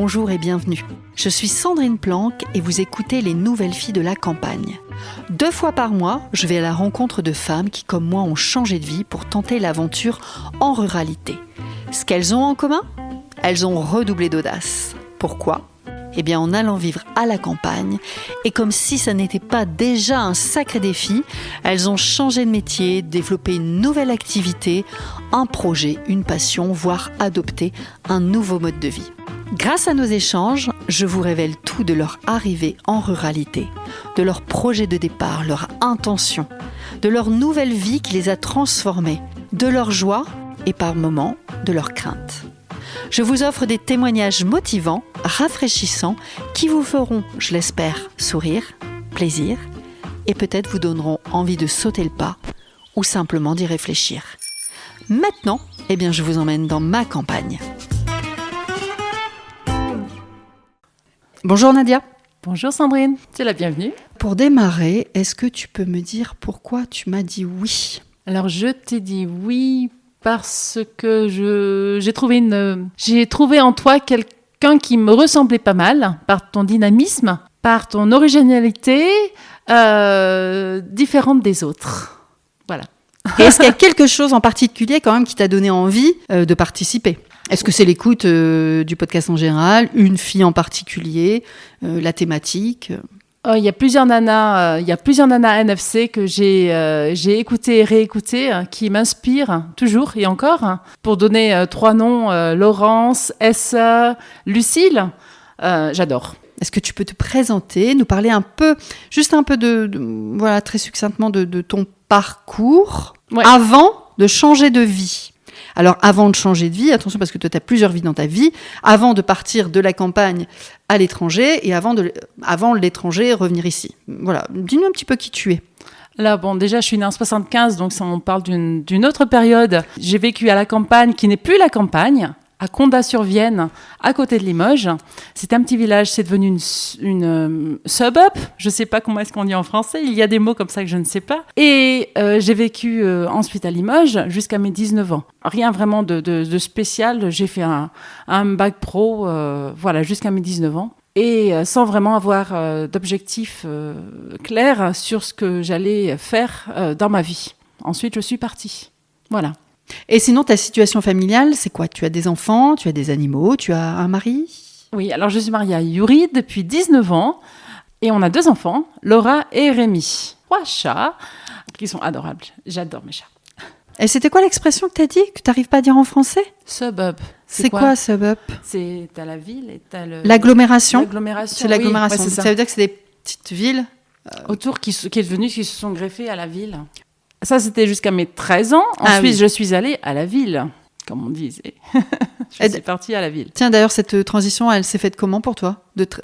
bonjour et bienvenue. Je suis Sandrine Planck et vous écoutez Les Nouvelles Filles de la Campagne. 2 fois par mois, je vais à la rencontre de femmes qui, comme moi, ont changé de vie pour tenter l'aventure en ruralité. Ce qu'elles ont en commun ? Elles ont redoublé d'audace. Pourquoi ? Eh bien, en allant vivre à la campagne, et comme si ça n'était pas déjà un sacré défi, elles ont changé de métier, développé une nouvelle activité, un projet, une passion, voire adopté un nouveau mode de vie. Grâce à nos échanges, je vous révèle tout de leur arrivée en ruralité, de leur projet de départ, leur intention, de leur nouvelle vie qui les a transformées, de leur joie et par moments de leurs craintes. Je vous offre des témoignages motivants, rafraîchissants, qui vous feront, je l'espère, sourire, plaisir et peut-être vous donneront envie de sauter le pas ou simplement d'y réfléchir. Maintenant, je vous emmène dans ma campagne. Bonjour Nadia. Bonjour Sandrine, tu es la bienvenue. Pour démarrer, est-ce que tu peux me dire pourquoi tu m'as dit oui ? Alors je t'ai dit oui parce que j'ai trouvé en toi quelqu'un qui me ressemblait pas mal par ton dynamisme, par ton originalité différente des autres. Voilà. Et est-ce qu'il y a quelque chose en particulier quand même qui t'a donné envie de participer ? Est-ce que c'est l'écoute du podcast en général, une fille en particulier, la thématique ? Il y a plusieurs nanas NFC que j'ai écoutées et réécoutées qui m'inspirent toujours et encore. Pour donner 3 noms, Laurence, Essa, Lucille, j'adore. Est-ce que tu peux te présenter, nous parler juste un peu voilà, très succinctement de ton parcours avant de changer de vie ? Alors, avant de changer de vie, attention parce que toi, tu as plusieurs vies dans ta vie, avant de partir de la campagne à l'étranger et avant l'étranger revenir ici. Voilà, dis-nous un petit peu qui tu es. Là, déjà, je suis née en 75, donc ça, on parle d'une autre période. J'ai vécu à la campagne, qui n'est plus la campagne, à Condat-sur-Vienne, à côté de Limoges. C'est un petit village, c'est devenu une suburb. Je ne sais pas comment est-ce qu'on dit en français. Il y a des mots comme ça que je ne sais pas. Et j'ai vécu ensuite à Limoges jusqu'à mes 19 ans. Rien vraiment de spécial. J'ai fait un bac pro jusqu'à mes 19 ans. Et sans vraiment avoir d'objectif clair sur ce que j'allais faire dans ma vie. Ensuite, je suis partie. Voilà. Et sinon, ta situation familiale, c'est quoi ? Tu as des enfants, tu as des animaux, tu as un mari ? Oui, alors je suis mariée à Yuri depuis 19 ans et on a 2 enfants, Laura et Rémi. 3 chats qui sont adorables. J'adore mes chats. Et c'était quoi l'expression que tu as dit, que tu n'arrives pas à dire en français ? Suburb. C'est quoi suburb ? T'as la ville et t'as l'agglomération. L'agglomération. C'est l'agglomération. Oui, c'est ça veut dire que c'est des petites villes autour qui se sont greffées à la ville. Ça, c'était jusqu'à mes 13 ans. Ensuite, je suis allée à la ville, comme on disait. Je suis partie à la ville. Tiens, d'ailleurs, cette transition, elle s'est faite comment pour toi ?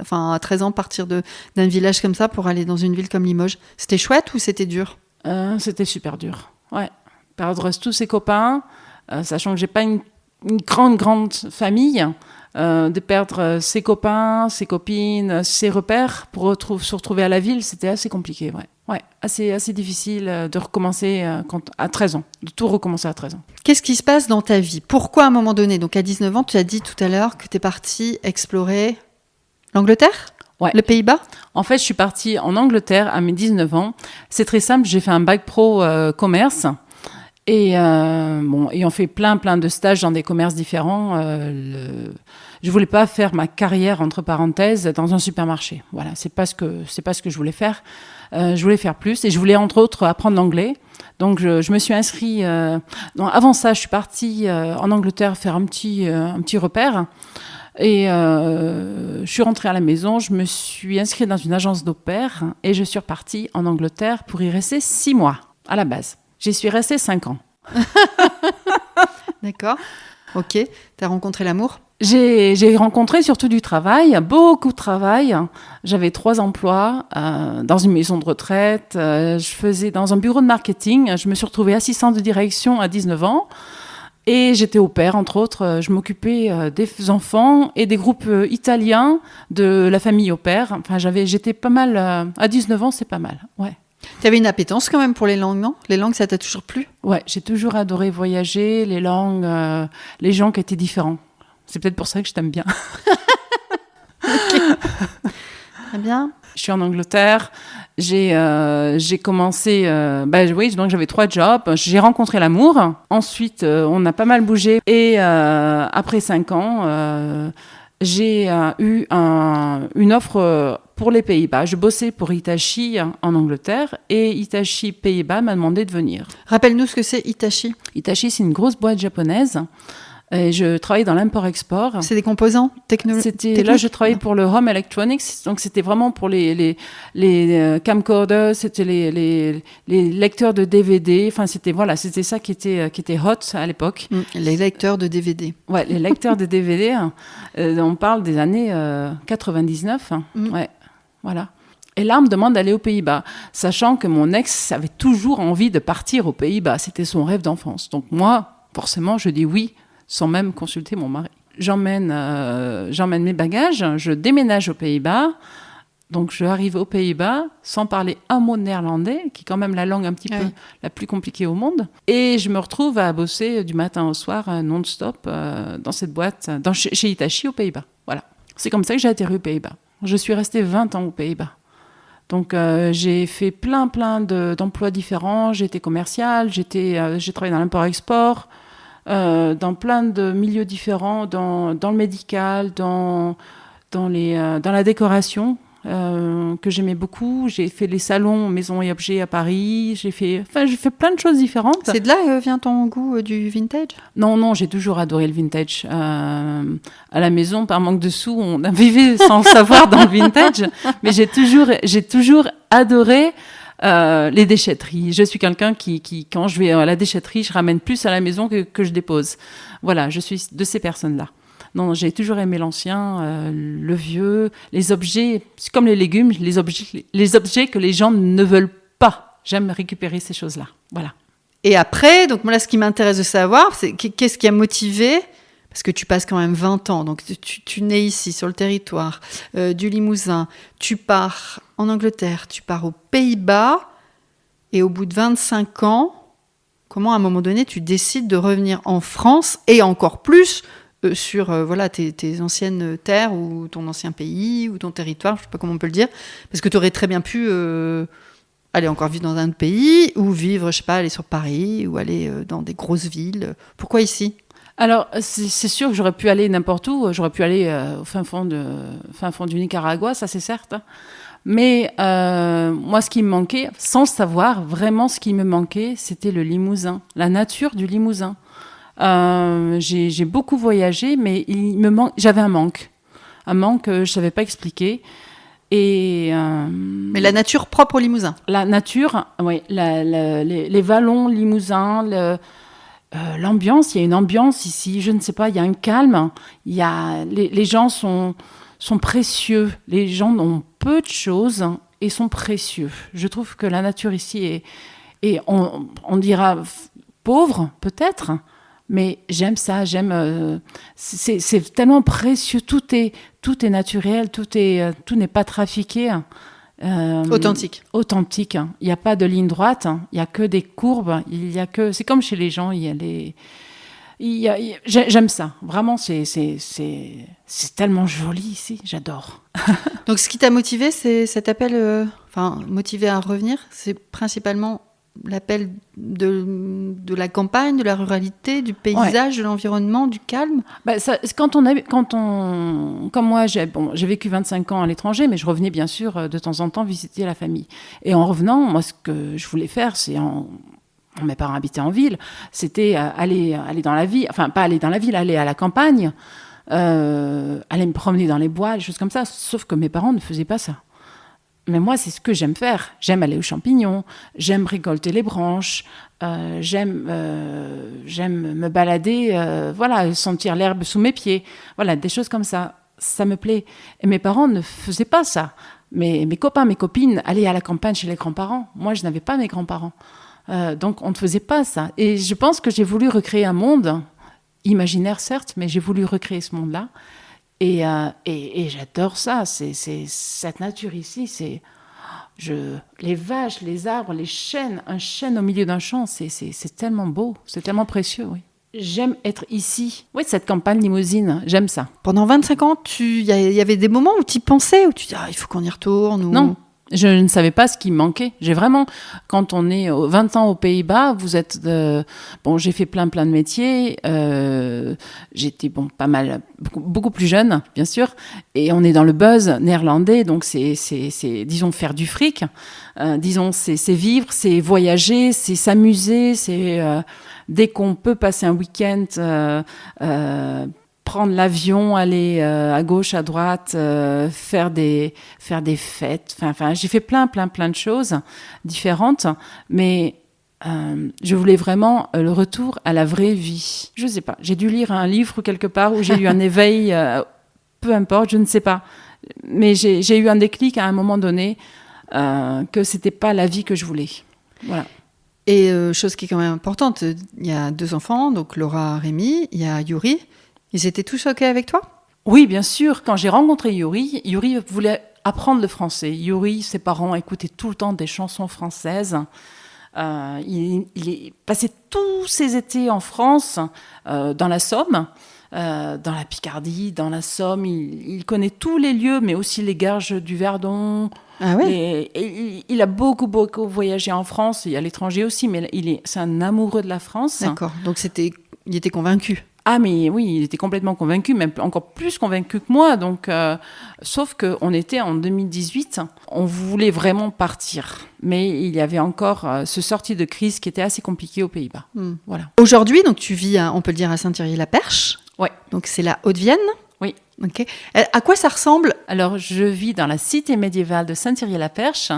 À 13 ans, partir d'un village comme ça pour aller dans une ville comme Limoges. C'était chouette ou c'était dur ? C'était super dur, ouais. Perdre tous ses copains, sachant que j'ai pas une grande famille, de perdre ses copains, ses copines, ses repères pour se retrouver à la ville, c'était assez compliqué, ouais. Ouais, assez difficile de recommencer à 13 ans, de tout recommencer à 13 ans. Qu'est-ce qui se passe dans ta vie ? Pourquoi à un moment donné, donc à 19 ans, tu as dit tout à l'heure que tu es partie explorer l'Angleterre ? Ouais. Les Pays-Bas ? En fait, je suis partie en Angleterre à mes 19 ans. C'est très simple, j'ai fait un bac pro commerce. Et ayant fait plein de stages dans des commerces différents, je voulais pas faire ma carrière entre parenthèses dans un supermarché. Voilà, c'est pas ce que je voulais faire. Je voulais faire plus et je voulais entre autres apprendre l'anglais. Donc je me suis inscrite. Avant ça, je suis partie en Angleterre faire un petit repère. Et je suis rentrée à la maison, je me suis inscrite dans une agence d'au pair et je suis repartie en Angleterre pour y rester 6 mois à la base. J'y suis restée 5 ans. D'accord. Ok. T'as rencontré l'amour ? J'ai rencontré surtout du travail, beaucoup de travail. J'avais 3 emplois dans une maison de retraite. Je faisais dans un bureau de marketing. Je me suis retrouvée assistante de direction à 19 ans. Et j'étais au pair, entre autres. Je m'occupais des enfants et des groupes italiens de la famille au pair. Enfin, j'étais pas mal... à 19 ans, c'est pas mal, ouais. Tu avais une appétence quand même pour les langues, non ? Les langues, ça t'a toujours plu ? Ouais, j'ai toujours adoré voyager, les langues, les gens qui étaient différents. C'est peut-être pour ça que je t'aime bien. Très bien. Je suis en Angleterre. J'ai commencé. Oui, donc j'avais 3 jobs. J'ai rencontré l'amour. Ensuite, on a pas mal bougé. Et après 5 ans, j'ai eu une offre pour les Pays-Bas. Je bossais pour Hitachi en Angleterre et Hitachi Pays-Bas m'a demandé de venir. Rappelle-nous ce que c'est Hitachi. Hitachi, c'est une grosse boîte japonaise. Et je travaillais dans l'import-export. C'est des composants techniques. Là, je travaillais pour le Home Electronics, donc c'était vraiment pour les camcorders, c'était les lecteurs de DVD. Enfin, c'était ça qui était hot à l'époque. Les lecteurs de DVD. Ouais, les lecteurs de DVD. On parle des années 99. Ouais, voilà. Et là, on me demande d'aller aux Pays-Bas, sachant que mon ex avait toujours envie de partir aux Pays-Bas. C'était son rêve d'enfance. Donc moi, forcément, je dis oui, sans même consulter mon mari. J'emmène mes bagages, je déménage aux Pays-Bas. Donc, je arrive aux Pays-Bas sans parler un mot de néerlandais, qui est quand même la langue un petit peu la plus compliquée au monde. Et je me retrouve à bosser du matin au soir non-stop dans cette boîte, chez Hitachi aux Pays-Bas. Voilà. C'est comme ça que j'ai atterri aux Pays-Bas. Je suis restée 20 ans aux Pays-Bas. Donc, j'ai fait plein d'emplois différents. J'ai été commerciale, j'ai travaillé dans l'import-export, dans plein de milieux différents, dans le médical, dans la décoration, que j'aimais beaucoup. J'ai fait les salons Maisons et Objets à Paris. J'ai fait plein de choses différentes. C'est de là vient ton goût du vintage ? Non, j'ai toujours adoré le vintage. À la maison, par manque de sous, on a vécu sans le savoir dans le vintage. Mais j'ai toujours adoré les déchetteries. Je suis quelqu'un qui, quand je vais à la déchetterie, je ramène plus à la maison que je dépose. Voilà, je suis de ces personnes-là. Non, j'ai toujours aimé l'ancien, le vieux, les objets, c'est comme les légumes, les objets que les gens ne veulent pas. J'aime récupérer ces choses-là. Voilà. Et après, donc moi là, ce qui m'intéresse de savoir, c'est qu'est-ce qui a motivé, parce que tu passes quand même 20 ans, donc tu nais ici, sur le territoire du Limousin, tu pars en Angleterre, tu pars aux Pays-Bas, et au bout de 25 ans, comment à un moment donné, tu décides de revenir en France, et encore plus sur tes anciennes terres, ou ton ancien pays, ou ton territoire, je ne sais pas comment on peut le dire, parce que tu aurais très bien pu aller encore vivre dans un autre pays, ou vivre, je sais pas, aller sur Paris, ou aller dans des grosses villes. Pourquoi ici ? Alors, c'est sûr que j'aurais pu aller n'importe où. J'aurais pu aller au fin fond du Nicaragua, ça c'est certes. Mais moi, ce qui me manquait, sans le savoir, vraiment ce qui me manquait, c'était le Limousin, la nature du Limousin. J'ai beaucoup voyagé, mais j'avais un manque que je ne savais pas expliquer. Mais la nature propre au Limousin. La nature, oui, les vallons Limousin, l'ambiance, il y a une ambiance ici, je ne sais pas, il y a un calme, les gens sont précieux, les gens ont peu de choses et sont précieux. Je trouve que la nature ici est on dira pauvre peut-être, mais j'aime ça, c'est tellement précieux, tout est naturel, tout n'est pas trafiqué. Authentique. Il n'y a pas de ligne droite, il n'y a que des courbes, c'est comme chez les gens, j'aime ça, vraiment, c'est tellement joli ici, j'adore. Donc ce qui t'a motivé, c'est cet appel, motivé à revenir, c'est principalement l'appel de la campagne, de la ruralité, du paysage, de l'environnement, du calme. Comme moi, j'ai vécu 25 ans à l'étranger, mais je revenais bien sûr de temps en temps visiter la famille. Et en revenant, moi, ce que je voulais faire, mes parents habitaient en ville, c'était aller dans la ville, enfin pas aller dans la ville, aller à la campagne, aller me promener dans les bois, des choses comme ça. Sauf que mes parents ne faisaient pas ça. Mais moi, c'est ce que j'aime faire. J'aime aller aux champignons, j'aime récolter les branches, j'aime me balader, sentir l'herbe sous mes pieds. Voilà, des choses comme ça. Ça me plaît. Et mes parents ne faisaient pas ça. Mes copains, mes copines allaient à la campagne chez les grands-parents. Moi, je n'avais pas mes grands-parents. Donc, on ne faisait pas ça. Et je pense que j'ai voulu recréer un monde, imaginaire certes, mais j'ai voulu recréer ce monde-là. Et j'adore ça, c'est cette nature ici, les vaches, les arbres, les chênes, un chêne au milieu d'un champ, c'est tellement beau, c'est tellement précieux, oui. J'aime être ici. Oui, cette campagne limousine, j'aime ça. Pendant 25 ans, il y avait des moments où tu y pensais, où tu dis il faut qu'on y retourne ou... Non, je ne savais pas ce qui me manquait. J'ai vraiment, quand on est 20 ans aux Pays-Bas, vous êtes... Bon, j'ai fait plein de métiers. J'étais pas mal, beaucoup plus jeune, bien sûr. Et on est dans le buzz néerlandais, donc c'est disons, faire du fric. Disons, c'est vivre, c'est voyager, c'est s'amuser, c'est... dès qu'on peut passer un week-end, prendre l'avion, aller à gauche, à droite, faire des fêtes. Enfin, j'ai fait plein de choses différentes, mais je voulais vraiment le retour à la vraie vie. Je sais pas, j'ai dû lire un livre quelque part où j'ai eu un éveil, peu importe, je ne sais pas. Mais j'ai eu un déclic à un moment donné que c'était pas la vie que je voulais. Voilà. Et chose qui est quand même importante, il y a 2 enfants, donc Laura, Rémi, il y a Yuri. Ils étaient tous OK avec toi ? Oui, bien sûr. Quand j'ai rencontré Yuri voulait apprendre le français. Yuri, ses parents écoutaient tout le temps des chansons françaises. Il passait tous ses étés en France, dans la Somme, dans la Picardie, dans la Somme. Il connaît tous les lieux, mais aussi les Garges du Verdon. Ah ouais. Il a beaucoup voyagé en France et à l'étranger aussi, mais c'est un amoureux de la France. D'accord, donc il était convaincu. Ah mais oui, il était complètement convaincu, même encore plus convaincu que moi. Donc, sauf qu'on était en 2018, on voulait vraiment partir. Mais il y avait encore ce sortie de crise qui était assez compliqué aux Pays-Bas. Voilà. Aujourd'hui, donc tu vis, on peut le dire, à Saint-Thierry-la-Perche. Ouais. Donc c'est la Haute-Vienne. Oui. Ok. À quoi ça ressemble ? Alors, je vis dans la cité médiévale de Saint-Thierry-la-Perche,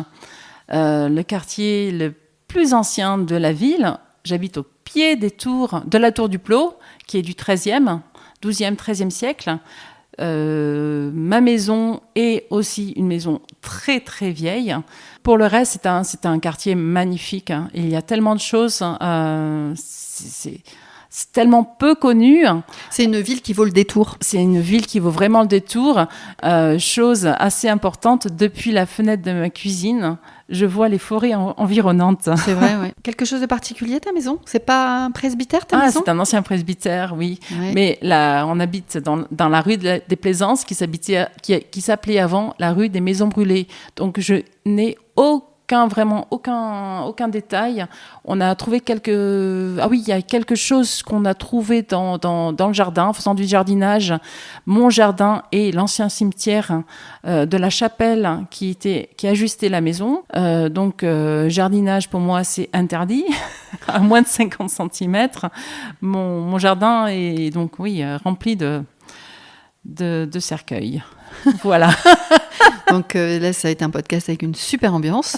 le quartier le plus ancien de la ville. J'habite au pied de la tour du Plot, qui est du 12e, 13e siècle. Ma maison est aussi une maison très, très vieille. Pour le reste, c'est un quartier magnifique. Il y a tellement de choses. C'est tellement peu connu. C'est une ville qui vaut le détour. C'est une ville qui vaut vraiment le détour. Chose assez importante, depuis la fenêtre de ma cuisine, je vois les forêts environnantes. C'est vrai, oui. Quelque chose de particulier, ta maison ? C'est pas un presbytère, ta maison ? C'est un ancien presbytère, oui. Ouais. Mais là, on habite dans la rue des Plaisances, qui s'appelait avant la rue des Maisons Brûlées. Donc, je n'ai aucun détail. On a trouvé il y a quelque chose qu'on a trouvé dans le jardin, en faisant du jardinage. Mon jardin et l'ancien cimetière de la chapelle qui ajustait la maison. Donc, jardinage, pour moi, c'est interdit, à moins de 50 cm. Mon jardin est donc, oui, rempli de cercueils. Voilà. Donc là, ça a été un podcast avec une super ambiance.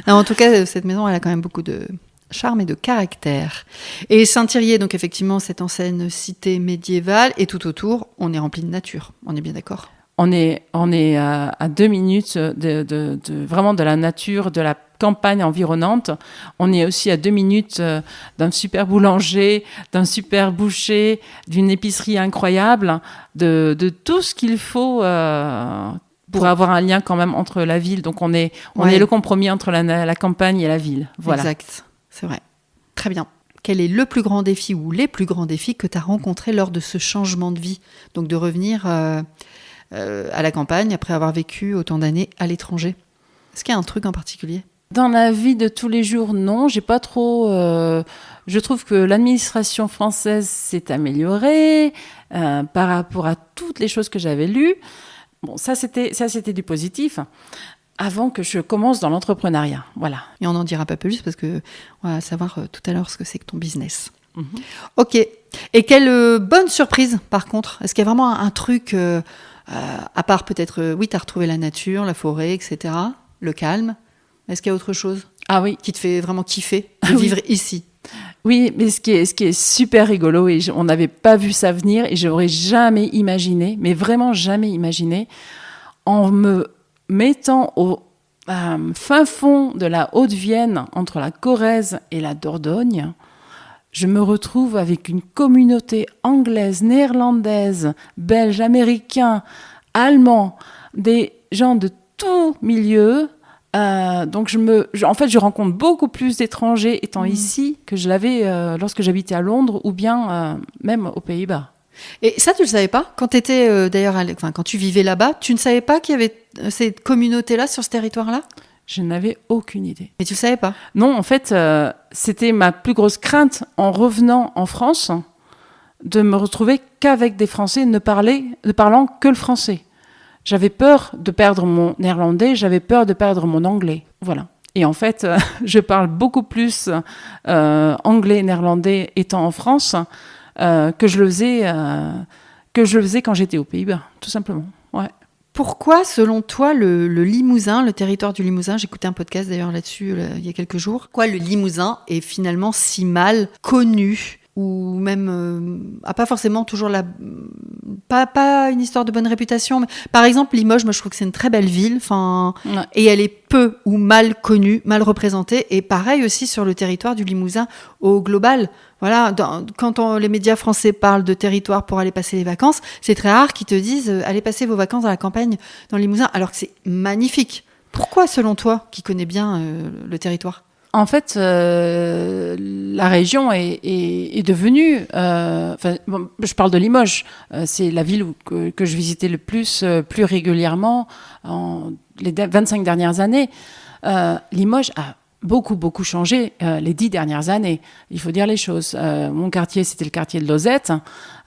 Non, en tout cas, cette maison, elle a quand même beaucoup de charme et de caractère. Et Saint-Thierry, donc effectivement, cette ancienne cité médiévale, et tout autour, on est rempli de nature. On est bien d'accord ? On est à 2 minutes vraiment de la nature, de la campagne environnante. On est aussi à 2 minutes d'un super boulanger, d'un super boucher, d'une épicerie incroyable, de tout ce qu'il faut pour avoir un lien quand même entre la ville. Donc on est le compromis entre la campagne et la ville. Voilà. Exact, c'est vrai. Très bien. Quel est le plus grand défi ou les plus grands défis que tu as rencontrés lors de ce changement de vie ? Donc de revenir à la campagne après avoir vécu autant d'années à l'étranger. Est-ce qu'il y a un truc en particulier ? Dans la vie de tous les jours, non, j'ai pas trop. Je trouve que l'administration française s'est améliorée par rapport à toutes les choses que j'avais lues. Bon, ça c'était du positif. Avant que je commence dans l'entrepreneuriat, voilà. Et on en dira pas plus parce que on va savoir tout à l'heure ce que c'est que ton business. Mm-hmm. Ok. Et quelle bonne surprise, par contre. Est-ce qu'il y a vraiment un truc, à part peut-être, oui, tu as retrouvé la nature, la forêt, etc., le calme. Est-ce qu'il y a autre chose qui te fait vraiment kiffer de vivre ici ? Oui, mais ce qui est super rigolo, et on n'avait pas vu ça venir, et je n'aurais jamais imaginé, mais vraiment jamais imaginé, en me mettant au fin fond de la Haute-Vienne, entre la Corrèze et la Dordogne, je me retrouve avec une communauté anglaise, néerlandaise, belge, américain, allemand, des gens de tout milieu, Donc en fait, je rencontre beaucoup plus d'étrangers étant ici que je l'avais lorsque j'habitais à Londres ou bien même aux Pays-Bas. Et ça, tu le savais pas quand t'étais d'ailleurs, quand tu vivais là-bas, tu ne savais pas qu'il y avait cette communauté-là sur ce territoire-là? Je n'avais aucune idée. Mais tu le savais pas? Non, en fait, c'était ma plus grosse crainte en revenant en France de me retrouver qu'avec des Français ne parlant que le français. J'avais peur de perdre mon néerlandais, j'avais peur de perdre mon anglais. Voilà. Et en fait, je parle beaucoup plus anglais et néerlandais étant en France que je le faisais quand j'étais aux Pays-Bas, tout simplement. Ouais. Pourquoi, selon toi, le Limousin, le territoire du Limousin, j'écoutais un podcast d'ailleurs là-dessus il y a quelques jours, pourquoi le Limousin est finalement si mal connu ou même a pas forcément toujours pas une histoire de bonne réputation, mais par exemple Limoges, moi je trouve que c'est une très belle ville, et elle est peu ou mal connue, mal représentée, et pareil aussi sur le territoire du Limousin au global. Voilà, quand les médias français parlent de territoire pour aller passer les vacances, c'est très rare qu'ils te disent allez passer vos vacances dans la campagne, dans le Limousin, alors que c'est magnifique. Pourquoi, selon toi, qui connais bien le territoire? En fait, la région est devenue... je parle de Limoges. C'est la ville que je visitais le plus régulièrement les 25 dernières années. Limoges a beaucoup changé les 10 dernières années. Il faut dire les choses. Mon quartier, c'était le quartier de Lozette.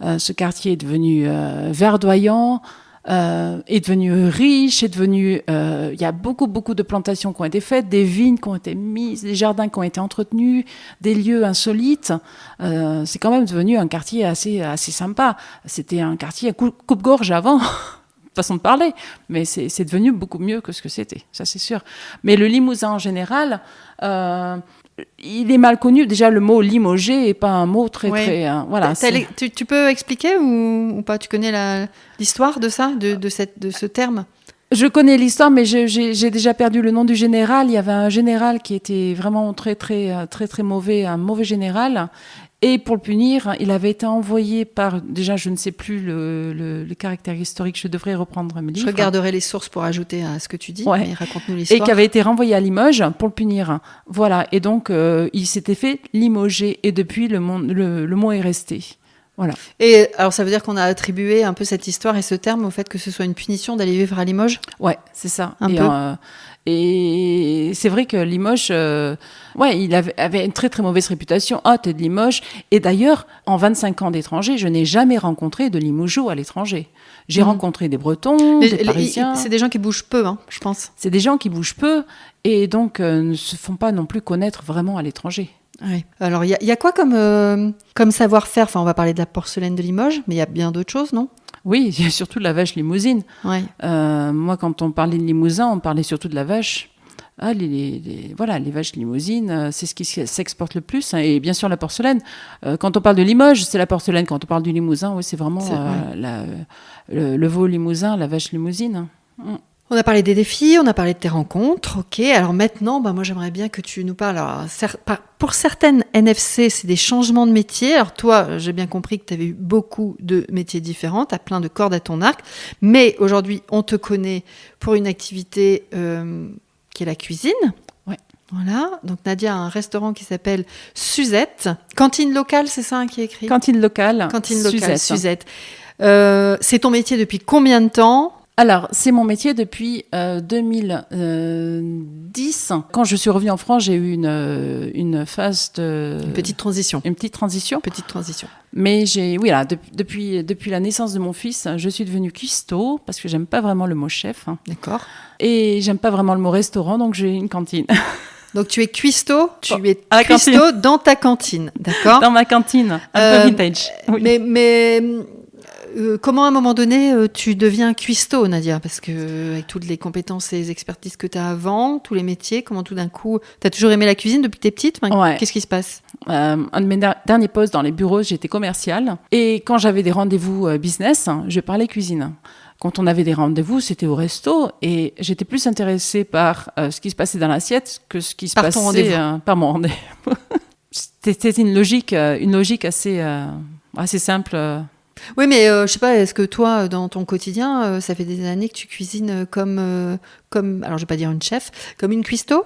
Ce quartier est devenu verdoyant, est devenu riche, il y a beaucoup de plantations qui ont été faites, des vignes qui ont été mises, des jardins qui ont été entretenus, des lieux insolites. C'est quand même devenu un quartier assez sympa. C'était un quartier à coupe-gorge avant, façon de parler, mais c'est devenu beaucoup mieux que ce que c'était, ça c'est sûr. Mais le Limousin en général, il est mal connu. Déjà, le mot limogé n'est pas un mot très... voilà, tu peux expliquer ou pas? Tu connais l'histoire de ça, de ce terme? Je connais l'histoire, mais j'ai déjà perdu le nom du général. Il y avait un général qui était vraiment très mauvais, un mauvais général. Et pour le punir, il avait été envoyé par... Déjà, je ne sais plus le caractère historique, je devrais reprendre mes livres. Je regarderai les sources pour ajouter à ce que tu dis, ouais. Mais raconte-nous l'histoire. Et qui avait été renvoyé à Limoges pour le punir. Voilà, et donc il s'était fait limoger, et depuis, le mot est resté. Voilà. Et alors, ça veut dire qu'on a attribué un peu cette histoire et ce terme au fait que ce soit une punition d'aller vivre à Limoges? Ouais, c'est ça. Et c'est vrai que Limoges, il avait une très mauvaise réputation. Ah, t'es de Limoges. Et d'ailleurs, en 25 ans d'étranger, je n'ai jamais rencontré de Limogeaux à l'étranger. J'ai rencontré des Bretons, des Parisiens. C'est des gens qui bougent peu, je pense. C'est des gens qui bougent peu et donc ne se font pas non plus connaître vraiment à l'étranger. Oui. Alors, il y a quoi comme savoir-faire? Enfin, on va parler de la porcelaine de Limoges, mais il y a bien d'autres choses, non? Oui, il y a surtout de la vache limousine. Ouais. Moi, quand on parlait de Limousin, on parlait surtout de la vache. Ah, les vaches limousines, c'est ce qui s'exporte le plus. Hein, et bien sûr, la porcelaine. Quand on parle de Limoges, c'est la porcelaine. Quand on parle du Limousin, oui, c'est vraiment le veau limousin, la vache limousine. On a parlé des défis, on a parlé de tes rencontres, ok. Alors maintenant, moi j'aimerais bien que tu nous parles. Alors, pour certaines NFC, c'est des changements de métier. Alors toi, j'ai bien compris que tu avais eu beaucoup de métiers différents, tu as plein de cordes à ton arc. Mais aujourd'hui, on te connaît pour une activité qui est la cuisine. Ouais. Voilà, donc Nadia a un restaurant qui s'appelle Suzette. Cantine locale, c'est ça qui est écrit? Cantine locale, Suzette. C'est ton métier depuis combien de temps? Alors, c'est mon métier depuis 2010. Quand je suis revenue en France, j'ai eu une phase de... Une petite transition. Mais depuis la naissance de mon fils, je suis devenue cuistot, parce que j'aime pas vraiment le mot chef. D'accord. Et j'aime pas vraiment le mot restaurant, donc j'ai une cantine. Donc tu es cuistot, cuistot dans ta cantine, d'accord? Dans ma cantine, un peu vintage. Oui. Mais comment à un moment donné tu deviens cuistot, Nadia? Parce que avec toutes les compétences et les expertises que tu as avant, tous les métiers, comment tout d'un coup... Tu as toujours aimé la cuisine depuis que tu es petite? Ouais. Qu'est-ce qui se passe? Un de mes derniers postes dans les bureaux, j'étais commerciale. Et quand j'avais des rendez-vous business, je parlais cuisine. Quand on avait des rendez-vous, c'était au resto. Et j'étais plus intéressée par ce qui se passait dans l'assiette que ce qui se passait par mon rendez-vous. C'était une logique assez simple. Oui, mais je sais pas, est-ce que toi, dans ton quotidien, ça fait des années que tu cuisines comme, alors je vais pas dire une chef, comme une cuistot?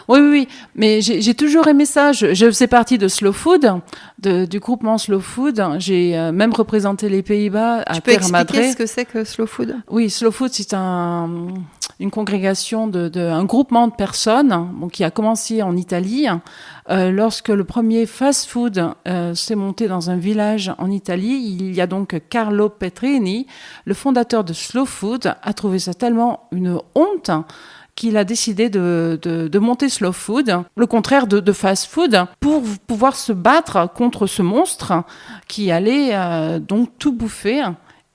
Oui, oui, oui, mais j'ai toujours aimé ça. Je faisais partie de Slow Food, du groupement Slow Food. J'ai même représenté les Pays-Bas à Tu peux Terre Madre. expliquer ce que c'est que Slow Food? Oui, Slow Food, c'est une congrégation un groupement de personnes qui a commencé en Italie. Lorsque le premier fast-food s'est monté dans un village en Italie, il y a donc Carlo Petrini, le fondateur de Slow Food, a trouvé ça tellement une honte qu'il a décidé de monter Slow Food, le contraire de Fast Food, pour pouvoir se battre contre ce monstre qui allait donc tout bouffer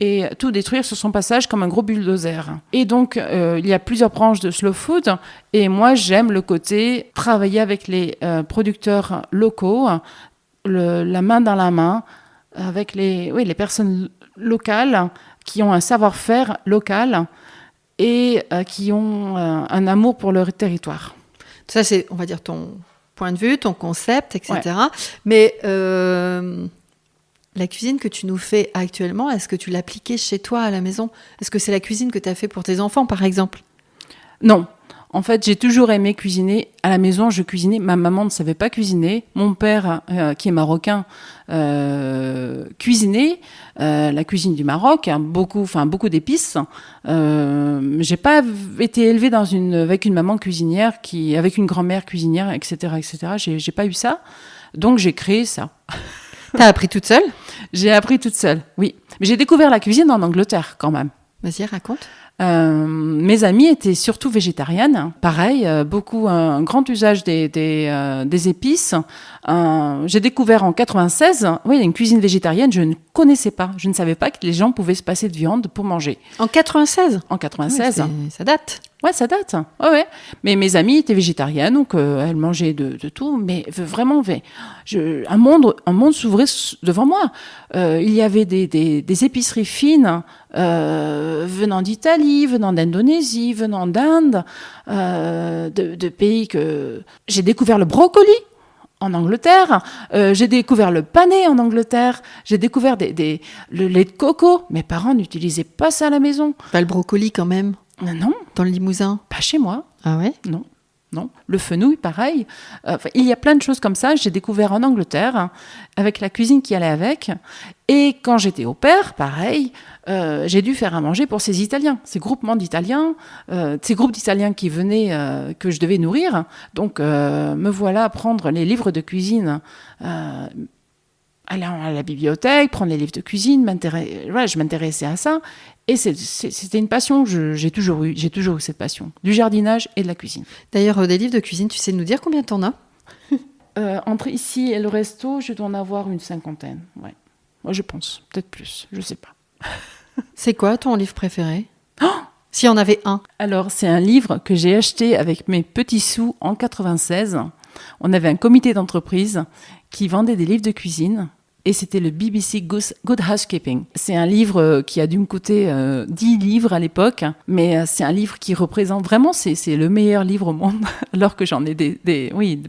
et tout détruire sur son passage comme un gros bulldozer. Et donc, il y a plusieurs branches de Slow Food, et moi, j'aime le côté travailler avec les producteurs locaux, la main dans la main, avec les personnes locales qui ont un savoir-faire local, et qui ont un amour pour leur territoire. Ça, c'est, on va dire, ton point de vue, ton concept, etc. Ouais. Mais la cuisine que tu nous fais actuellement, est-ce que tu l'appliquais chez toi à la maison? Est-ce que c'est la cuisine que tu as fait pour tes enfants, par exemple? Non. En fait, j'ai toujours aimé cuisiner. À la maison, je cuisinais. Ma maman ne savait pas cuisiner. Mon père, qui est marocain, cuisinait la cuisine du Maroc, beaucoup d'épices. J'ai pas été élevée avec une maman cuisinière, avec une grand-mère cuisinière, etc., etc. J'ai pas eu ça. Donc, j'ai créé ça. T'as appris toute seule? J'ai appris toute seule, oui. Mais j'ai découvert la cuisine en Angleterre, quand même. Vas-y, raconte. Mes amies étaient surtout végétariennes. Pareil, un grand usage des épices. J'ai découvert en 96, une cuisine végétarienne. Je ne connaissais pas. Je ne savais pas que les gens pouvaient se passer de viande pour manger. En 96? En 96. Oui, ça date. Ouais, ça date. Ouais. Mais mes amies étaient végétariennes, donc elles mangeaient de tout. Mais vraiment, un monde s'ouvrait devant moi. Il y avait des épiceries fines venant d'Italie, venant d'Indonésie, venant d'Inde, de pays que... J'ai découvert le brocoli en Angleterre, j'ai découvert le pané en Angleterre, j'ai découvert le lait de coco. Mes parents n'utilisaient pas ça à la maison. Pas le brocoli quand même? Non. Dans le Limousin? Pas chez moi. Ah ouais? Non. Le fenouil, pareil. Il y a plein de choses comme ça. J'ai découvert en Angleterre, avec la cuisine qui allait avec. Et quand j'étais au pair, pareil, j'ai dû faire à manger pour ces Italiens, ces groupements d'Italiens, ces groupes d'Italiens qui venaient, que je devais nourrir. Donc, me voilà à prendre les livres de cuisine, aller à la bibliothèque, prendre les livres de cuisine, je m'intéressais à ça. Et c'était une passion, j'ai toujours eu cette passion, du jardinage et de la cuisine. D'ailleurs, des livres de cuisine, tu sais nous dire combien t'en as? Entre ici et le resto, je dois en avoir une 50aine. Ouais. Moi, je pense, peut-être plus, je sais pas. C'est quoi ton livre préféré? S'il y en avait un. Alors, c'est un livre que j'ai acheté avec mes petits sous en 96. On avait un comité d'entreprise qui vendait des livres de cuisine. Et c'était le BBC Good Housekeeping. C'est un livre qui a dû me coûter 10 livres à l'époque, mais c'est un livre qui représente vraiment, c'est le meilleur livre au monde, alors que j'en ai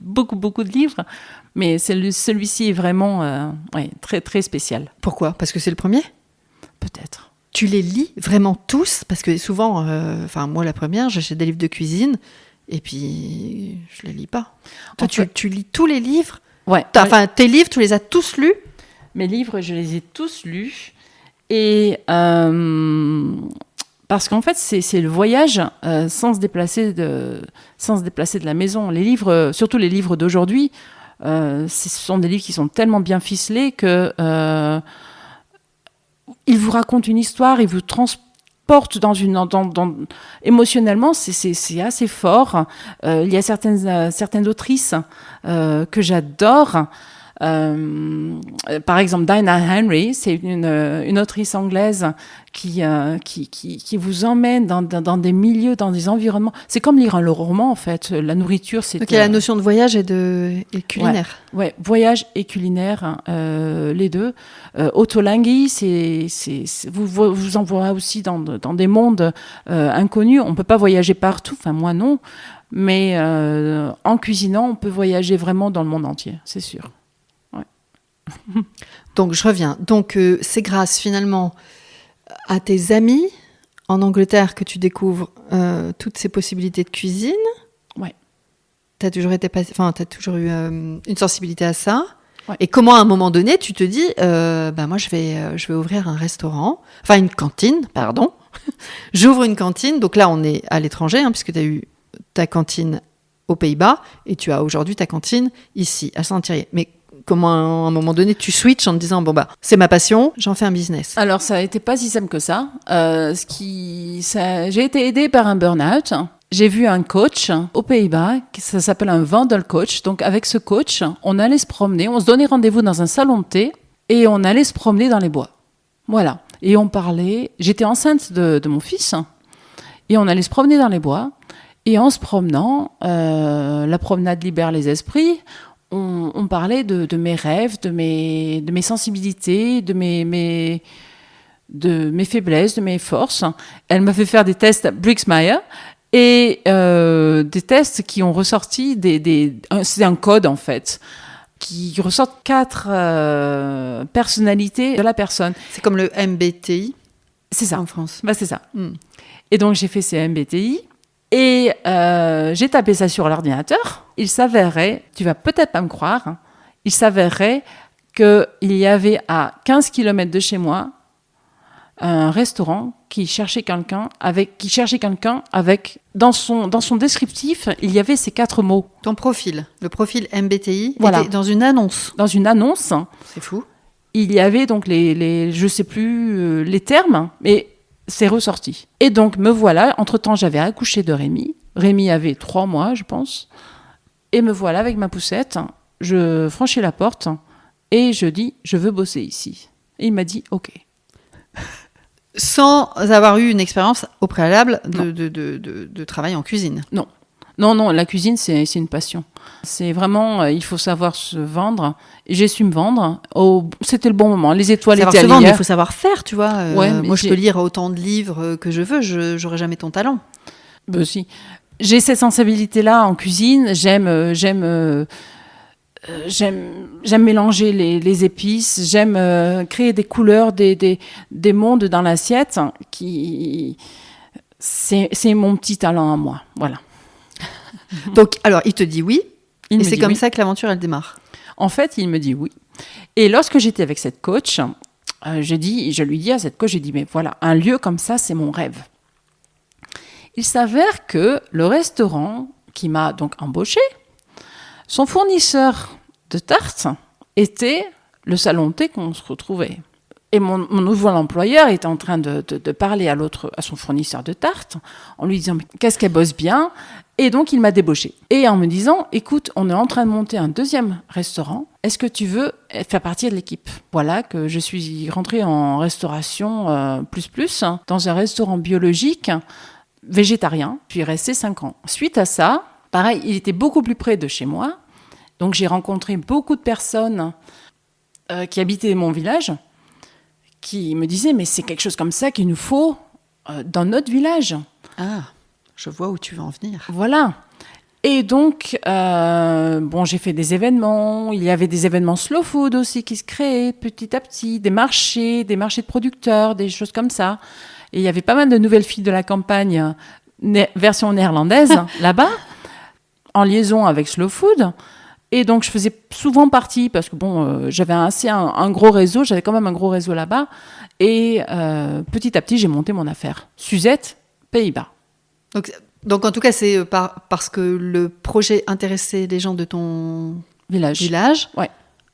beaucoup de livres, mais celui-ci est vraiment très, très spécial. Pourquoi? Parce que c'est le premier? Peut-être. Tu les lis vraiment tous? Parce que souvent, moi la première, j'achète des livres de cuisine, et puis je les lis pas. Toi, tu lis tous les livres? Ouais. Tes livres, tu les as tous lus? Mes livres, je les ai tous lus. Et parce qu'en fait, c'est le voyage sans se déplacer de la maison. Les livres, surtout les livres d'aujourd'hui, ce sont des livres qui sont tellement bien ficelés que ils vous racontent une histoire, ils vous transportent émotionnellement, c'est assez fort. Il y a certaines autrices que j'adore. Par exemple, Diana Henry, c'est une autrice anglaise qui vous emmène dans des milieux, dans des environnements. C'est comme lire un roman, en fait. La nourriture, c'est... Donc, il y a la notion de voyage et culinaire. Ouais, voyage et culinaire, les deux. Otto Lengi, vous envoie aussi dans des mondes inconnus. On ne peut pas voyager partout, enfin, moi non. Mais en cuisinant, on peut voyager vraiment dans le monde entier, c'est sûr. Donc, je reviens. Donc, c'est grâce finalement à tes amis en Angleterre que tu découvres toutes ces possibilités de cuisine. Ouais. T'as toujours eu une sensibilité à ça. Ouais. Et comment, à un moment donné, tu te dis, moi, je vais ouvrir un restaurant, enfin une cantine, pardon. J'ouvre une cantine. Donc là, on est à l'étranger, puisque tu as eu ta cantine aux Pays-Bas et tu as aujourd'hui ta cantine ici, à Saint-Thierry. Mais comment, à un moment donné, tu switches en te disant, c'est ma passion, j'en fais un business. Alors, ça n'était pas si simple que ça. J'ai été aidée par un burn-out. J'ai vu un coach aux Pays-Bas, ça s'appelle un Wandelcoach. Donc, avec ce coach, on allait se promener, on se donnait rendez-vous dans un salon de thé et on allait se promener dans les bois. Voilà. Et on parlait. J'étais enceinte de mon fils et on allait se promener dans les bois. Et en se promenant, la promenade libère les esprits. On parlait de mes rêves, de mes sensibilités, de mes faiblesses, de mes forces. Elle m'a fait faire des tests Briggs-Meyer et des tests qui ont ressorti c'est un code en fait, qui ressortent 4 personnalités de la personne. C'est comme le MBTI. C'est ça. En France. C'est ça. Et donc j'ai fait ces MBTI. Et j'ai tapé ça sur l'ordinateur. Il s'avérait, tu vas peut-être pas me croire, il s'avérait qu'il y avait à 15 km de chez moi un restaurant qui cherchait quelqu'un avec dans son descriptif, il y avait ces 4 mots. Ton profil, le profil MBTI, voilà. était dans une annonce. Dans une annonce. C'est fou. Il y avait donc je sais plus les termes, mais c'est ressorti. Et donc, me voilà. Entre-temps, j'avais accouché de Rémi. Rémi avait 3 mois, je pense. Et me voilà avec ma poussette. Je franchis la porte et je dis, je veux bosser ici. Et il m'a dit, OK. Sans avoir eu une expérience au préalable de travail en cuisine. Non. Non, la cuisine, c'est une passion. C'est vraiment, il faut savoir se vendre. Et j'ai su me vendre. C'était le bon moment. Les étoiles étaient alignées. Vendre, il faut savoir faire, tu vois. Moi, je peux lire autant de livres que je veux, j'aurai jamais ton talent. Si. J'ai cette sensibilité-là en cuisine. J'aime mélanger les épices. J'aime créer des couleurs, des mondes dans l'assiette. C'est mon petit talent à moi. Voilà. Donc, alors, il te dit oui, et c'est comme oui. ça que l'aventure, elle démarre. En fait, il me dit oui. Et lorsque j'étais avec cette coach, je lui dis à cette coach, j'ai dit, mais voilà, un lieu comme ça, c'est mon rêve. Il s'avère que le restaurant qui m'a donc embauché, son fournisseur de tartes était le salon de thé qu'on se retrouvait. Et mon nouvel employeur était en train de parler à son fournisseur de tartes, en lui disant, mais qu'est-ce qu'elle bosse bien ? Et donc, il m'a débauché. Et en me disant, écoute, on est en train de monter un 2e restaurant. Est-ce que tu veux faire partie de l'équipe ? Voilà que je suis rentrée en restauration plus, dans un restaurant biologique, végétarien. Je suis restée 5 ans. Suite à ça, pareil, il était beaucoup plus près de chez moi. Donc, j'ai rencontré beaucoup de personnes qui habitaient mon village, qui me disaient, mais c'est quelque chose comme ça qu'il nous faut dans notre village. Ah, je vois où tu veux en venir. Voilà. Et donc, j'ai fait des événements. Il y avait des événements slow food aussi qui se créaient petit à petit, des marchés de producteurs, des choses comme ça. Et il y avait pas mal de nouvelles filles de la campagne, version néerlandaise, là-bas, en liaison avec slow food. Et donc, je faisais souvent partie, parce que j'avais un gros réseau, j'avais quand même un gros réseau là-bas. Et petit à petit, j'ai monté mon affaire. Suzette, Pays-Bas. Donc, en tout cas, c'est parce que le projet intéressait les gens de ton village ouais.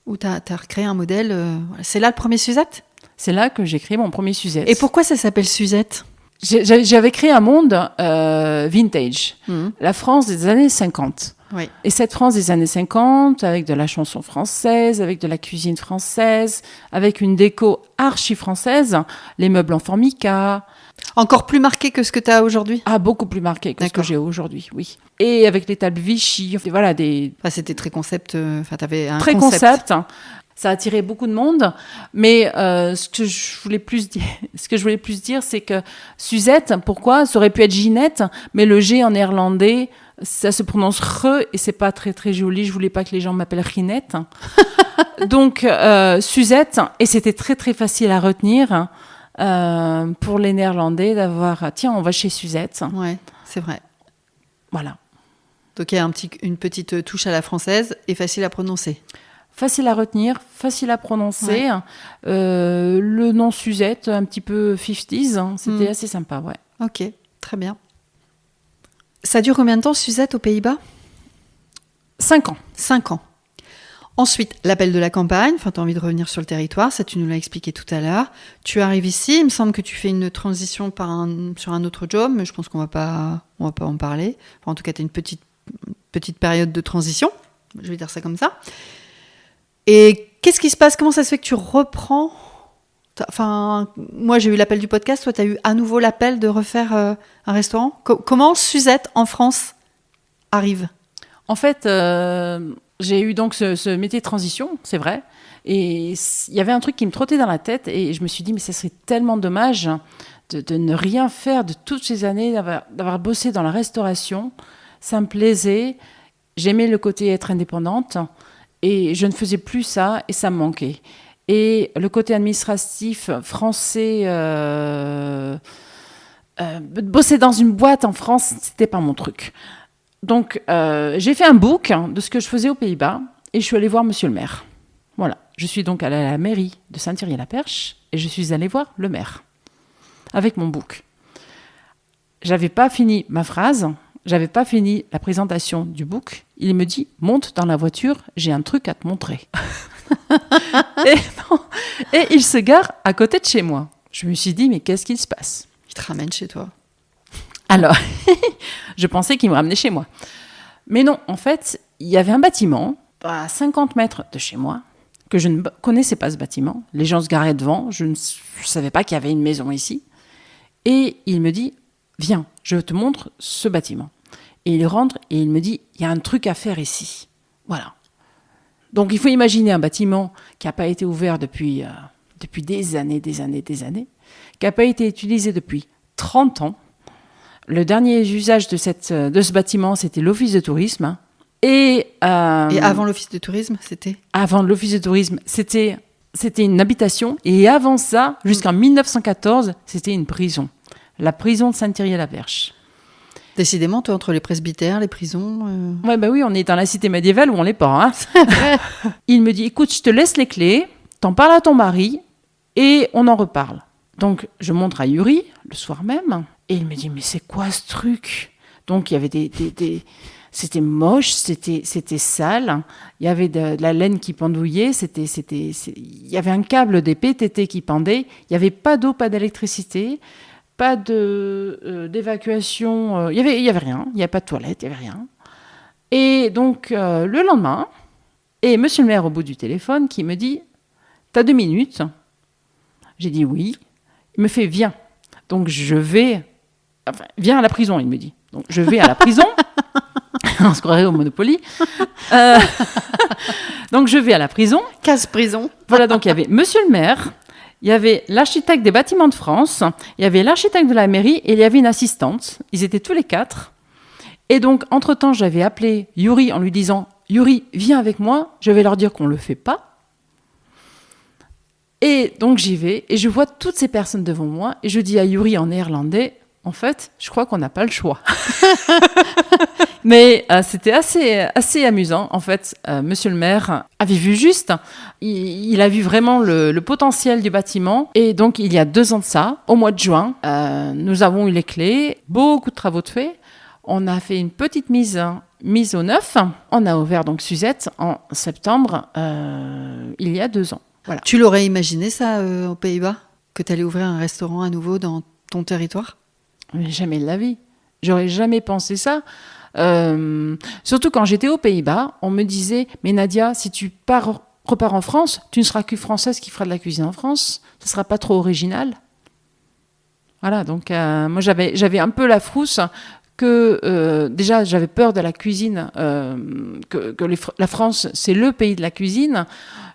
Où tu as recréé un modèle. C'est là le premier Suzette ? C'est là que j'ai créé mon premier Suzette. Et pourquoi ça s'appelle Suzette ? J'avais créé un monde vintage, la France des années 50. Oui. Et cette France des années 50, avec de la chanson française, avec de la cuisine française, avec une déco archi-française, les meubles en formica. Encore plus marqué que ce que tu as aujourd'hui ? Ah, beaucoup plus marqué que ce que j'ai aujourd'hui, oui. Et avec les tables Vichy, voilà des... Enfin, c'était très concept, t'avais un très concept. Ça a attiré beaucoup de monde, mais ce que je voulais plus dire, c'est que Suzette, pourquoi ? Ça aurait pu être Ginette, mais le G en néerlandais Ça se prononce re et c'est pas très très joli. Je voulais pas que les gens m'appellent Rinette. Donc Suzette, et c'était très très facile à retenir pour les Néerlandais d'avoir tiens, on va chez Suzette. Ouais, c'est vrai. Voilà. Donc il y a une petite touche à la française et facile à prononcer. Facile à retenir, facile à prononcer. Ouais. Le nom Suzette, un petit peu 50s, c'était assez sympa, ouais. Ok, très bien. Ça dure combien de temps, Suzette, aux Pays-Bas ? 5 ans. 5 ans. Ensuite, l'appel de la campagne. Enfin, tu as envie de revenir sur le territoire. Ça, tu nous l'as expliqué tout à l'heure. Tu arrives ici. Il me semble que tu fais une transition sur un autre job, mais je pense qu'on va pas en parler. Enfin, en tout cas, tu as une petite période de transition. Je vais dire ça comme ça. Et qu'est-ce qui se passe ? Comment ça se fait que tu reprends ? Enfin, moi, j'ai eu l'appel du podcast. Toi, tu as eu à nouveau l'appel de refaire un restaurant. Comment Suzette, en France, arrive ? En fait, j'ai eu donc ce métier de transition, c'est vrai. Et il y avait un truc qui me trottait dans la tête. Et je me suis dit, mais ça serait tellement dommage de ne rien faire de toutes ces années, d'avoir bossé dans la restauration. Ça me plaisait. J'aimais le côté être indépendante. Et je ne faisais plus ça et ça me manquait. Et le côté administratif français, bosser dans une boîte en France, c'était pas mon truc. Donc, j'ai fait un book de ce que je faisais aux Pays-Bas et je suis allée voir monsieur le maire. Voilà. Je suis donc allée à la mairie de Saint-Thierry-la-Perche et je suis allée voir le maire avec mon book. J'avais pas fini ma phrase. J'avais pas fini la présentation du book. Il me dit « Monte dans la voiture, j'ai un truc à te montrer. » et il se gare à côté de chez moi. Je me suis dit « Mais qu'est-ce qu'il se passe ?» Il te ramène chez toi. Alors, je pensais qu'il me ramenait chez moi. Mais non, en fait, il y avait un bâtiment à 50 mètres de chez moi, que je ne connaissais pas ce bâtiment. Les gens se garaient devant, je ne savais pas qu'il y avait une maison ici. Et il me dit « Viens, je te montre ce bâtiment. » Et il rentre et il me dit « Il y a un truc à faire ici. » Voilà. Donc, il faut imaginer un bâtiment qui n'a pas été ouvert depuis des années, qui n'a pas été utilisé depuis 30 ans. Le dernier usage de ce bâtiment, c'était l'office de tourisme. Et avant l'office de tourisme, c'était ? Avant l'office de tourisme, c'était une habitation. Et avant ça, jusqu'en 1914, c'était une prison. La prison de Saint-Thierry-la-Perche. Décidément, toi, entre les presbytères, les prisons... Ouais, bah oui, on est dans la cité médiévale où on l'est pas. Hein. Il me dit, écoute, je te laisse les clés, t'en parles à ton mari et on en reparle. Donc, je montre à Yuri le soir même et il me dit, mais c'est quoi ce truc ? Donc, il y avait c'était moche, c'était sale, il y avait de la laine qui pendouillait, il y avait un câble des PTT qui pendait, il n'y avait pas d'eau, pas d'électricité, pas d'évacuation, il y avait rien, il n'y avait pas de toilette, il n'y avait rien. Et donc, le lendemain, et monsieur le maire au bout du téléphone qui me dit « T'as 2 minutes ?» J'ai dit « Oui ». Il me fait « Viens ». Donc, viens à la prison, il me dit. Donc, je vais à la prison. On se croirait au Monopoly. Donc, je vais à la prison. Casse-prison. Voilà, donc il y avait monsieur le maire, il y avait l'architecte des bâtiments de France, il y avait l'architecte de la mairie et il y avait une assistante. Ils étaient tous les 4. Et donc, entre-temps, j'avais appelé Yuri en lui disant « Yuri, viens avec moi, je vais leur dire qu'on ne le fait pas. » Et donc, j'y vais et je vois toutes ces personnes devant moi et je dis à Yuri en néerlandais « En fait, je crois qu'on n'a pas le choix. » Mais c'était assez amusant. En fait, monsieur le maire avait vu juste. Il a vu vraiment le potentiel du bâtiment. Et donc, il y a 2 ans de ça, au mois de juin, nous avons eu les clés, beaucoup de travaux de fait. On a fait une petite mise au neuf. On a ouvert donc Suzette en septembre, il y a 2 ans. Voilà. Tu l'aurais imaginé ça aux Pays-Bas ? Que tu allais ouvrir un restaurant à nouveau dans ton territoire ? Mais jamais de la vie. J'aurais jamais pensé ça. Surtout quand j'étais aux Pays-Bas, on me disait « Mais Nadia, si tu repars en France, tu ne seras qu'une Française qui fera de la cuisine en France. Ce ne sera pas trop original. » Voilà, donc moi j'avais un peu la frousse que déjà j'avais peur de la cuisine, la France c'est le pays de la cuisine.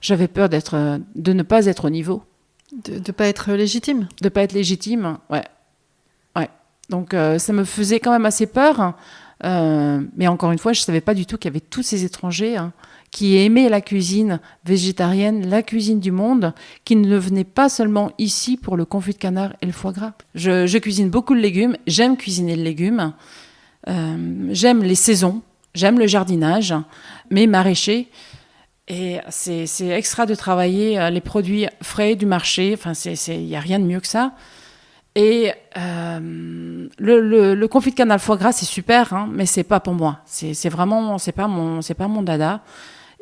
J'avais peur de ne pas être au niveau. De ne pas être légitime ? De ne pas être légitime, ouais. Donc ça me faisait quand même assez peur. Mais encore une fois, je ne savais pas du tout qu'il y avait tous ces étrangers qui aimaient la cuisine végétarienne, la cuisine du monde, qui ne venaient pas seulement ici pour le confit de canard et le foie gras. Je cuisine beaucoup de légumes, j'aime cuisiner le légume, j'aime les saisons, j'aime le jardinage, mais maraîcher. Et c'est extra de travailler les produits frais du marché. Enfin, il n'y a rien de mieux que ça. Et le confit de canard foie gras, c'est super, mais c'est pas pour moi. C'est vraiment, c'est pas mon dada.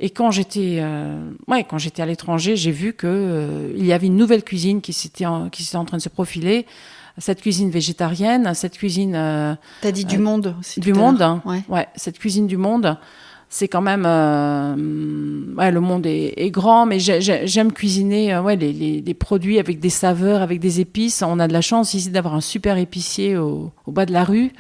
Et quand j'étais à l'étranger, j'ai vu que il y avait une nouvelle cuisine qui s'était en train de se profiler. Cette cuisine végétarienne, cette cuisine. T'as dit du monde aussi. Du monde, ouais, cette cuisine du monde. C'est quand même... le monde est grand, mais j'aime cuisiner les produits avec des saveurs, avec des épices. On a de la chance ici d'avoir un super épicier au bas de la rue.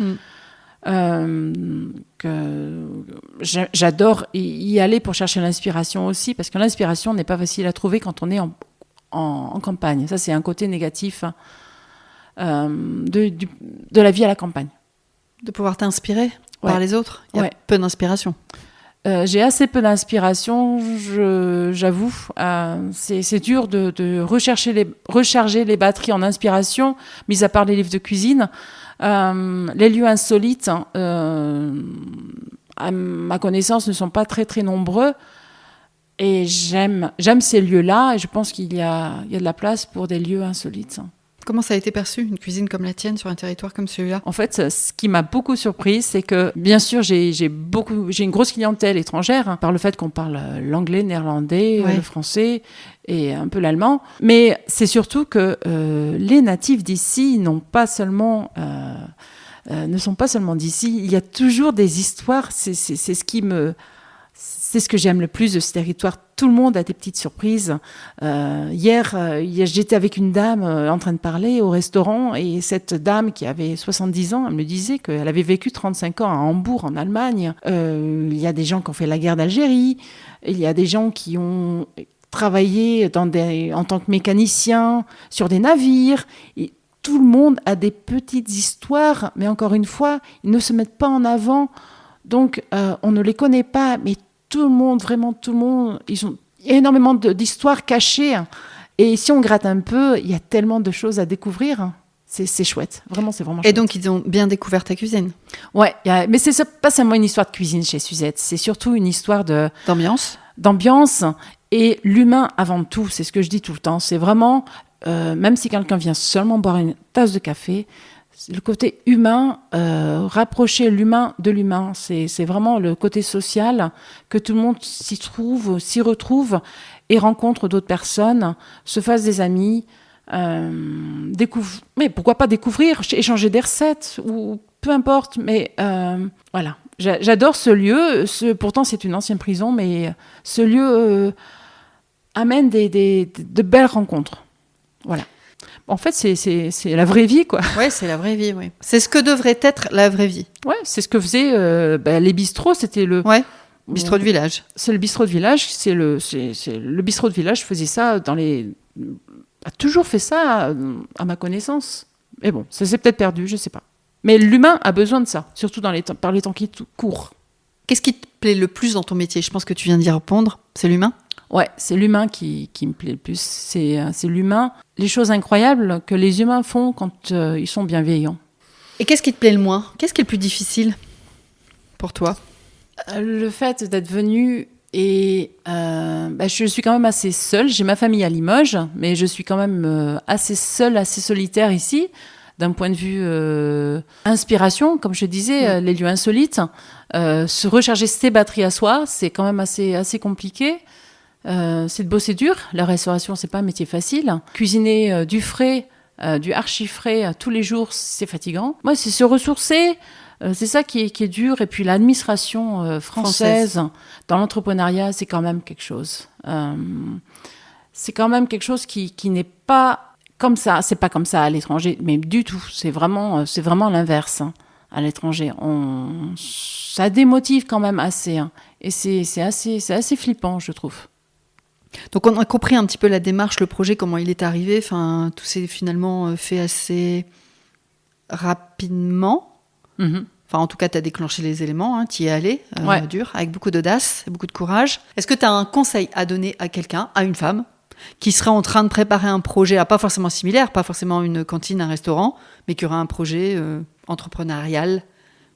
J'adore y aller pour chercher l'inspiration aussi, parce que l'inspiration n'est pas facile à trouver quand on est en campagne. Ça, c'est un côté négatif de la vie à la campagne. De pouvoir t'inspirer par les autres. Il y a peu d'inspiration. J'ai assez peu d'inspiration, j'avoue. C'est dur de recharger les batteries en inspiration, mis à part les livres de cuisine. Les lieux insolites, à ma connaissance, ne sont pas très très nombreux. Et j'aime ces lieux-là, et je pense qu'il y a de la place pour des lieux insolites. Comment ça a été perçu, une cuisine comme la tienne, sur un territoire comme celui-là ? En fait, ce qui m'a beaucoup surprise, c'est que, bien sûr, j'ai une grosse clientèle étrangère, par le fait qu'on parle l'anglais, néerlandais, le français et un peu l'allemand. Mais c'est surtout que les natifs d'ici ne sont pas seulement d'ici. Il y a toujours des histoires. C'est ce que j'aime le plus de ce territoire. Tout le monde a des petites surprises. Hier, j'étais avec une dame en train de parler au restaurant, et cette dame qui avait 70 ans, elle me disait qu'elle avait vécu 35 ans à Hambourg, en Allemagne. Il y a des gens qui ont fait la guerre d'Algérie. Il y a des gens qui ont travaillé en tant que mécaniciens sur des navires. Et tout le monde a des petites histoires, mais encore une fois, ils ne se mettent pas en avant. Donc, on ne les connaît pas, mais tout le monde, ils ont énormément d'histoires cachées. Et si on gratte un peu, il y a tellement de choses à découvrir. C'est chouette. Vraiment, c'est vraiment chouette. Et donc, ils ont bien découvert ta cuisine ? Ouais, mais c'est pas seulement une histoire de cuisine chez Suzette. C'est surtout une histoire d'ambiance et l'humain avant tout. C'est ce que je dis tout le temps. C'est vraiment, même si quelqu'un vient seulement boire une tasse de café, le côté humain, rapprocher l'humain de l'humain, c'est vraiment le côté social, que tout le monde s'y retrouve et rencontre d'autres personnes, se fasse des amis, mais pourquoi pas découvrir, échanger des recettes, ou peu importe, mais voilà. J'adore ce lieu, pourtant c'est une ancienne prison, mais ce lieu amène de belles rencontres. Voilà. En fait, c'est la vraie vie, quoi. Ouais, c'est la vraie vie, oui. C'est ce que devrait être la vraie vie. Ouais, c'est ce que faisaient les bistrots, c'était le... Ouais, bistrot de village. C'est le bistrot de village, c'est le bistrot de village faisait ça a toujours fait ça, à ma connaissance. Mais bon, ça s'est peut-être perdu, je sais pas. Mais l'humain a besoin de ça, surtout par les temps qui courent. Qu'est-ce qui te plaît le plus dans ton métier ? Je pense que tu viens d'y répondre. C'est l'humain ? Ouais, c'est l'humain qui me plaît le plus. C'est l'humain. Les choses incroyables que les humains font quand ils sont bienveillants. Et qu'est-ce qui te plaît le moins ? Qu'est-ce qui est le plus difficile pour toi ? Le fait d'être venue et je suis quand même assez seule. J'ai ma famille à Limoges, mais je suis quand même assez seule, assez solitaire ici. D'un point de vue inspiration, comme je disais, les lieux insolites, se recharger ses batteries à soi, c'est quand même assez compliqué. C'est de bosser dur. La restauration, c'est pas un métier facile. Cuisiner du frais, du archi frais tous les jours, c'est fatigant. Moi, c'est se ressourcer. C'est ça qui est dur. Et puis l'administration française dans l'entrepreneuriat, c'est quand même quelque chose. C'est quand même quelque chose qui n'est pas comme ça. C'est pas comme ça à l'étranger, mais du tout. C'est vraiment l'inverse à l'étranger. Ça démotive quand même assez. Et c'est assez flippant, je trouve. Donc on a compris un petit peu la démarche, le projet, comment il est arrivé. Enfin, tout s'est finalement fait assez rapidement. Enfin, en tout cas, tu as déclenché les éléments, tu y es allé, Ouais. dur, avec beaucoup d'audace, beaucoup de courage. Est-ce que tu as un conseil à donner à quelqu'un, à une femme, qui serait en train de préparer un projet, pas forcément similaire, pas forcément une cantine, un restaurant, mais qui aurait un projet entrepreneurial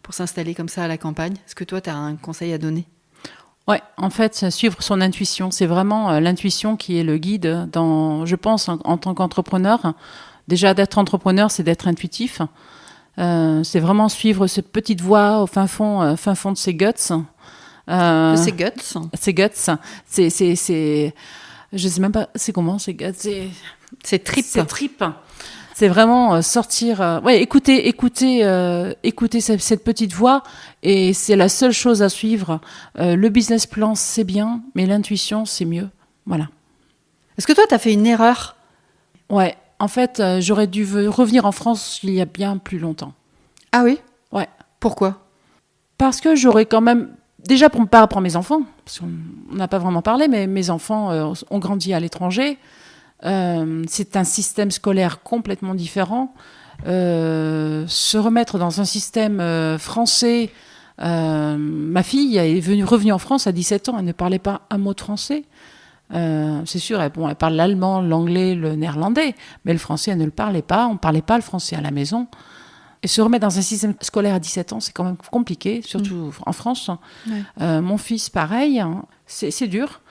pour s'installer comme ça à la campagne? Est-ce que toi, tu as un conseil à donner? Ouais, en fait, suivre son intuition, c'est vraiment l'intuition qui est le guide je pense, en tant qu'entrepreneur. Déjà, d'être entrepreneur, c'est d'être intuitif. C'est vraiment suivre cette petite voix au fin fond de ses guts. De ses guts. Ses guts, je sais même pas, c'est comment ces guts, C'est tripes. C'est tripes. C'est vraiment sortir, écouter cette petite voix, et c'est la seule chose à suivre. Le business plan, c'est bien, mais l'intuition, c'est mieux. Voilà. Est-ce que toi, tu as fait une erreur? Ouais. En fait, j'aurais dû revenir en France il y a bien plus longtemps. Ah oui? Ouais. Pourquoi? Parce que j'aurais quand même... Déjà, par rapport à mes enfants, parce qu'on n'a pas vraiment parlé, mais mes enfants ont grandi à l'étranger. C'est un système scolaire complètement différent. Se remettre dans un système français... ma fille est revenue en France à 17 ans. Elle ne parlait pas un mot de français. C'est sûr, elle parle l'allemand, l'anglais, le néerlandais, mais le français, elle ne le parlait pas. On ne parlait pas le français à la maison. Et se remettre dans un système scolaire à 17 ans, c'est quand même compliqué, surtout en France. Ouais. Mon fils, pareil, c'est dur.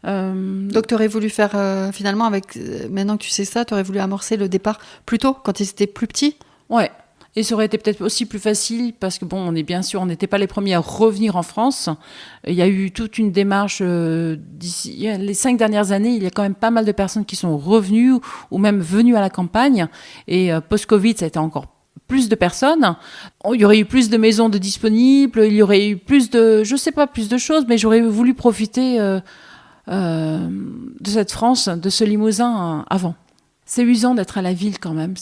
Donc, tu aurais voulu faire, finalement, maintenant que tu sais ça, tu aurais voulu amorcer le départ plus tôt, quand ils étaient plus petits? Ouais. Et ça aurait été peut-être aussi plus facile parce que, on n'était pas les premiers à revenir en France. Il y a eu toute une démarche d'ici les 5 dernières années. Il y a quand même pas mal de personnes qui sont revenues ou même venues à la campagne. Et post-Covid, ça a été encore plus de personnes. Il y aurait eu plus de maisons de disponibles. Il y aurait eu plus de choses, mais j'aurais voulu profiter de cette France, de ce Limousin avant. C'est usant d'être à la ville quand même.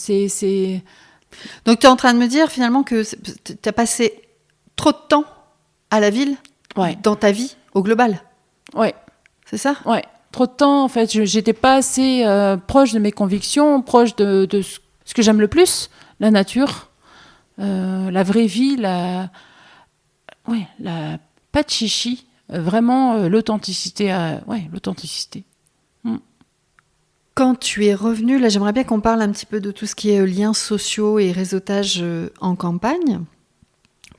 Donc, tu es en train de me dire finalement que tu as passé trop de temps à la ville dans ta vie, au global? Ouais. C'est ça? Ouais. Trop de temps, en fait. J'étais pas assez proche de mes convictions, proche de ce que j'aime le plus, la nature, la vraie vie, la pas de chichi, vraiment l'authenticité. L'authenticité. Quand tu es revenu, là, j'aimerais bien qu'on parle un petit peu de tout ce qui est liens sociaux et réseautage en campagne,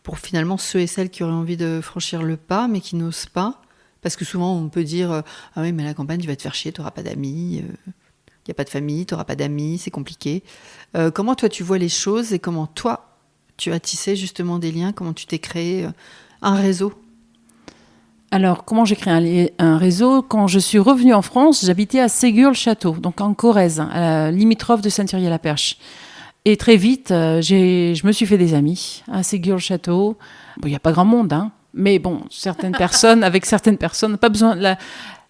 pour finalement ceux et celles qui auraient envie de franchir le pas, mais qui n'osent pas. Parce que souvent, on peut dire « Ah oui, mais à la campagne, tu vas te faire chier, tu n'auras pas d'amis, il n'y a pas de famille, tu n'auras pas d'amis, c'est compliqué. » Comment toi, tu vois les choses et comment toi, tu as tissé justement des liens, comment tu t'es créé un réseau? Alors, comment j'ai créé un réseau? Quand je suis revenue en France, j'habitais à Ségur-le-Château, donc en Corrèze, à la limitrophe de Saint-Thierry-la-Perche. Et très vite, je me suis fait des amis à Ségur-le-Château. Bon, il n'y a pas grand monde, mais certaines personnes, pas besoin,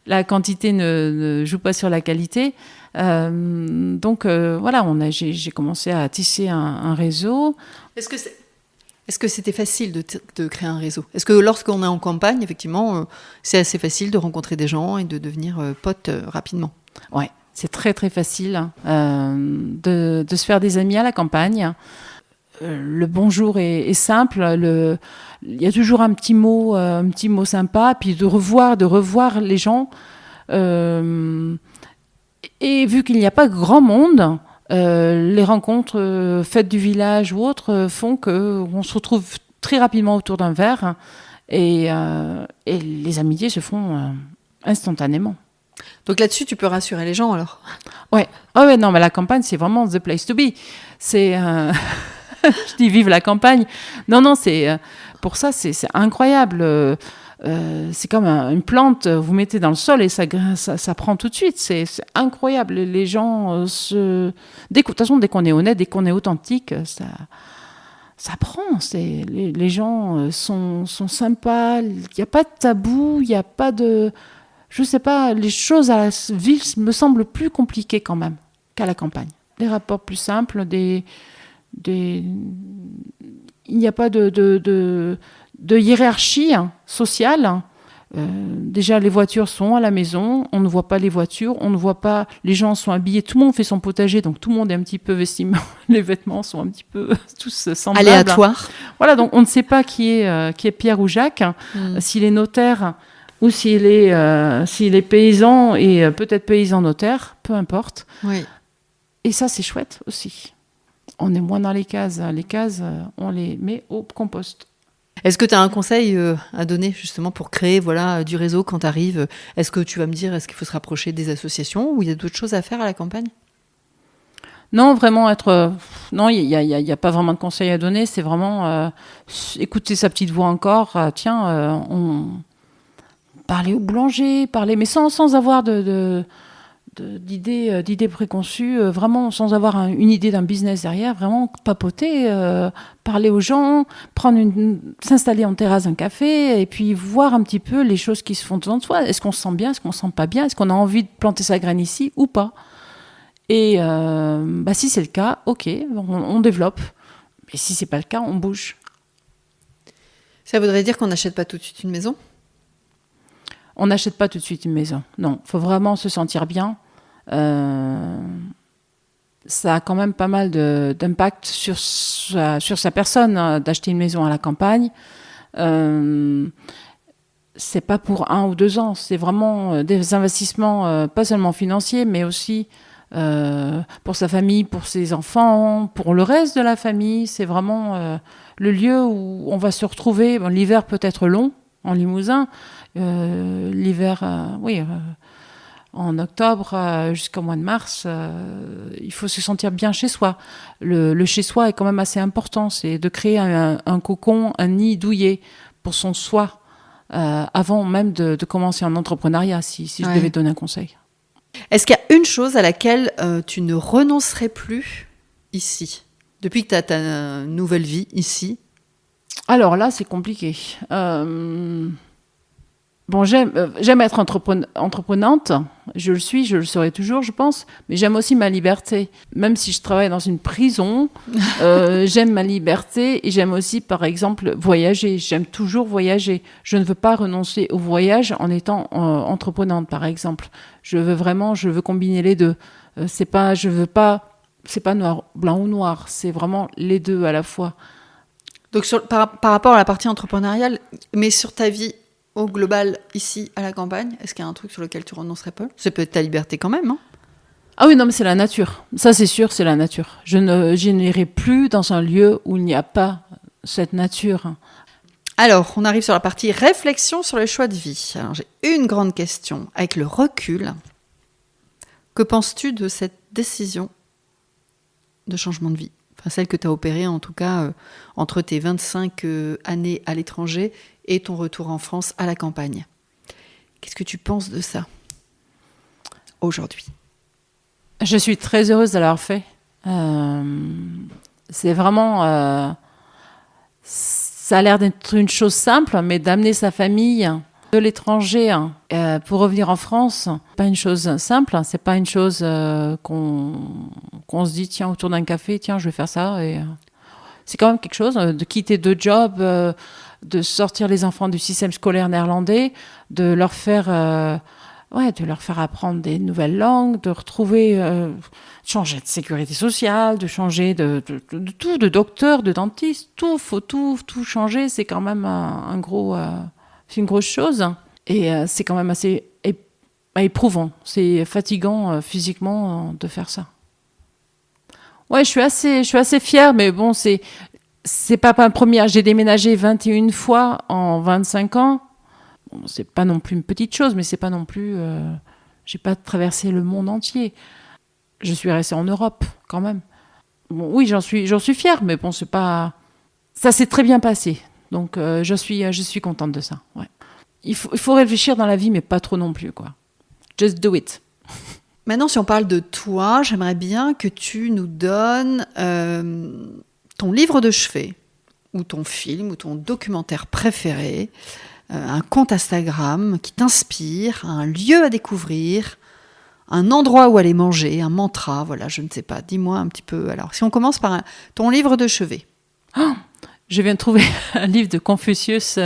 la quantité ne joue pas sur la qualité. Donc, j'ai commencé à tisser un réseau. Est-ce que c'était facile de créer un réseau? Est-ce que lorsqu'on est en campagne, effectivement, c'est assez facile de rencontrer des gens et de devenir pote rapidement? Ouais, c'est très très facile de se faire des amis à la campagne. Le bonjour est simple. Il y a toujours un petit mot sympa, puis de revoir les gens. Et vu qu'il n'y a pas grand monde, les rencontres, fêtes du village ou autres, font qu'on se retrouve très rapidement autour d'un verre et les amitiés se font instantanément. Donc là-dessus, tu peux rassurer les gens alors? Ouais. Oh ouais, non, mais la campagne, c'est vraiment the place to be. C'est... je dis vive la campagne. Non, pour ça, c'est incroyable. C'est comme une plante, vous mettez dans le sol et ça prend tout de suite. C'est incroyable. Les gens de toute façon, dès qu'on est honnête, dès qu'on est authentique, ça prend. Les gens sont sympas. Il n'y a pas de tabou. Il n'y a pas de... Je sais pas, les choses à la ville me semblent plus compliquées quand même qu'à la campagne. Les rapports plus simples, il n'y a pas de hiérarchie sociale. Déjà, les voitures sont à la maison, on ne voit pas les voitures, on ne voit pas, les gens sont habillés, tout le monde fait son potager, donc tout le monde est un petit peu vestiments, les vêtements sont un petit peu tous semblables. Aléatoire. Voilà, donc on ne sait pas qui est Pierre ou Jacques, s'il est notaire ou s'il est paysan et peut-être paysan notaire, peu importe. Oui. Et ça, c'est chouette aussi. On est moins dans les cases. Les cases, on les met au compost. Est-ce que tu as un conseil à donner justement pour créer du réseau quand tu arrives? Est-ce que tu vas me dire, est-ce qu'il faut se rapprocher des associations ou il y a d'autres choses à faire à la campagne? Non, vraiment non, il y a pas vraiment de conseil à donner. C'est vraiment écouter sa petite voix encore. Parler au boulanger, mais sans avoir d'idées préconçues, vraiment sans avoir une idée d'un business derrière, vraiment papoter, parler aux gens, s'installer en terrasse d'un café et puis voir un petit peu les choses qui se font devant soi. Est-ce qu'on se sent bien, est-ce qu'on se sent pas bien, est-ce qu'on a envie de planter sa graine ici ou pas? Et si c'est le cas, ok, on développe. Et si c'est pas le cas, on bouge. Ça voudrait dire qu'on n'achète pas tout de suite une maison? On n'achète pas tout de suite une maison. Non, il faut vraiment se sentir bien. Ça a quand même pas mal d'impact sur sa personne d'acheter une maison à la campagne. C'est pas pour 1 ou 2 ans. C'est vraiment des investissements, pas seulement financiers, mais aussi pour sa famille, pour ses enfants, pour le reste de la famille. C'est vraiment le lieu où on va se retrouver. Bon, l'hiver peut être long en Limousin. L'hiver, en octobre jusqu'au mois de mars, il faut se sentir bien chez soi. Le chez soi est quand même assez important, c'est de créer un cocon, un nid douillet pour son soi, avant même de commencer en entrepreneuriat, si je devais donner un conseil. Est-ce qu'il y a une chose à laquelle tu ne renoncerais plus ici, depuis que tu as ta nouvelle vie ici? Alors là, c'est compliqué. Bon, j'aime être entreprenante, je le serai toujours, je pense, mais j'aime aussi ma liberté. Même si je travaille dans une prison, j'aime ma liberté et j'aime aussi, par exemple, voyager. J'aime toujours voyager. Je ne veux pas renoncer au voyage en étant entreprenante, par exemple. Je veux combiner les deux. C'est pas noir, blanc ou noir, c'est vraiment les deux à la fois. Donc par rapport à la partie entrepreneuriale, mais sur ta vie au global, ici, à la campagne, est-ce qu'il y a un truc sur lequel tu renoncerais pas? C'est peut-être ta liberté quand même, hein? Ah oui, non, mais c'est la nature. Ça, c'est sûr, c'est la nature. Je n'irai plus dans un lieu où il n'y a pas cette nature. Alors, on arrive sur la partie réflexion sur le choix de vie. Alors, j'ai une grande question. Avec le recul, que penses-tu de cette décision de changement de vie? Enfin, celle que tu as opérée, en tout cas, entre tes 25 années à l'étranger et ton retour en France à la campagne. Qu'est-ce que tu penses de ça aujourd'hui? Je suis très heureuse de l'avoir fait. C'est vraiment... ça a l'air d'être une chose simple, mais d'amener sa famille de l'étranger pour revenir en France, pas une chose simple. C'est pas une chose qu'on se dit, tiens, autour d'un café, tiens, je vais faire ça. Et, c'est quand même quelque chose de quitter 2 jobs, de sortir les enfants du système scolaire néerlandais, de leur faire apprendre des nouvelles langues, de retrouver, changer de sécurité sociale, de changer de tout, de docteur, de dentiste, faut tout changer. C'est quand même c'est une grosse chose. Et c'est quand même assez éprouvant. C'est fatigant physiquement de faire ça. Ouais, je suis assez fière, mais bon, c'est pas ma première. J'ai déménagé 21 fois en 25 ans. Bon, c'est pas non plus une petite chose, mais c'est pas non plus... j'ai pas traversé le monde entier. Je suis restée en Europe, quand même. Bon, oui, j'en suis fière, mais bon, c'est pas... Ça s'est très bien passé. Donc, je suis contente de ça, ouais. Il faut réfléchir dans la vie, mais pas trop non plus, quoi. Just do it. Maintenant, si on parle de toi, j'aimerais bien que tu nous donnes ton livre de chevet, ou ton film, ou ton documentaire préféré, un compte Instagram qui t'inspire, un lieu à découvrir, un endroit où aller manger, un mantra, voilà, je ne sais pas. Dis-moi un petit peu. Alors, si on commence par ton livre de chevet. Oh, je viens de trouver un livre de Confucius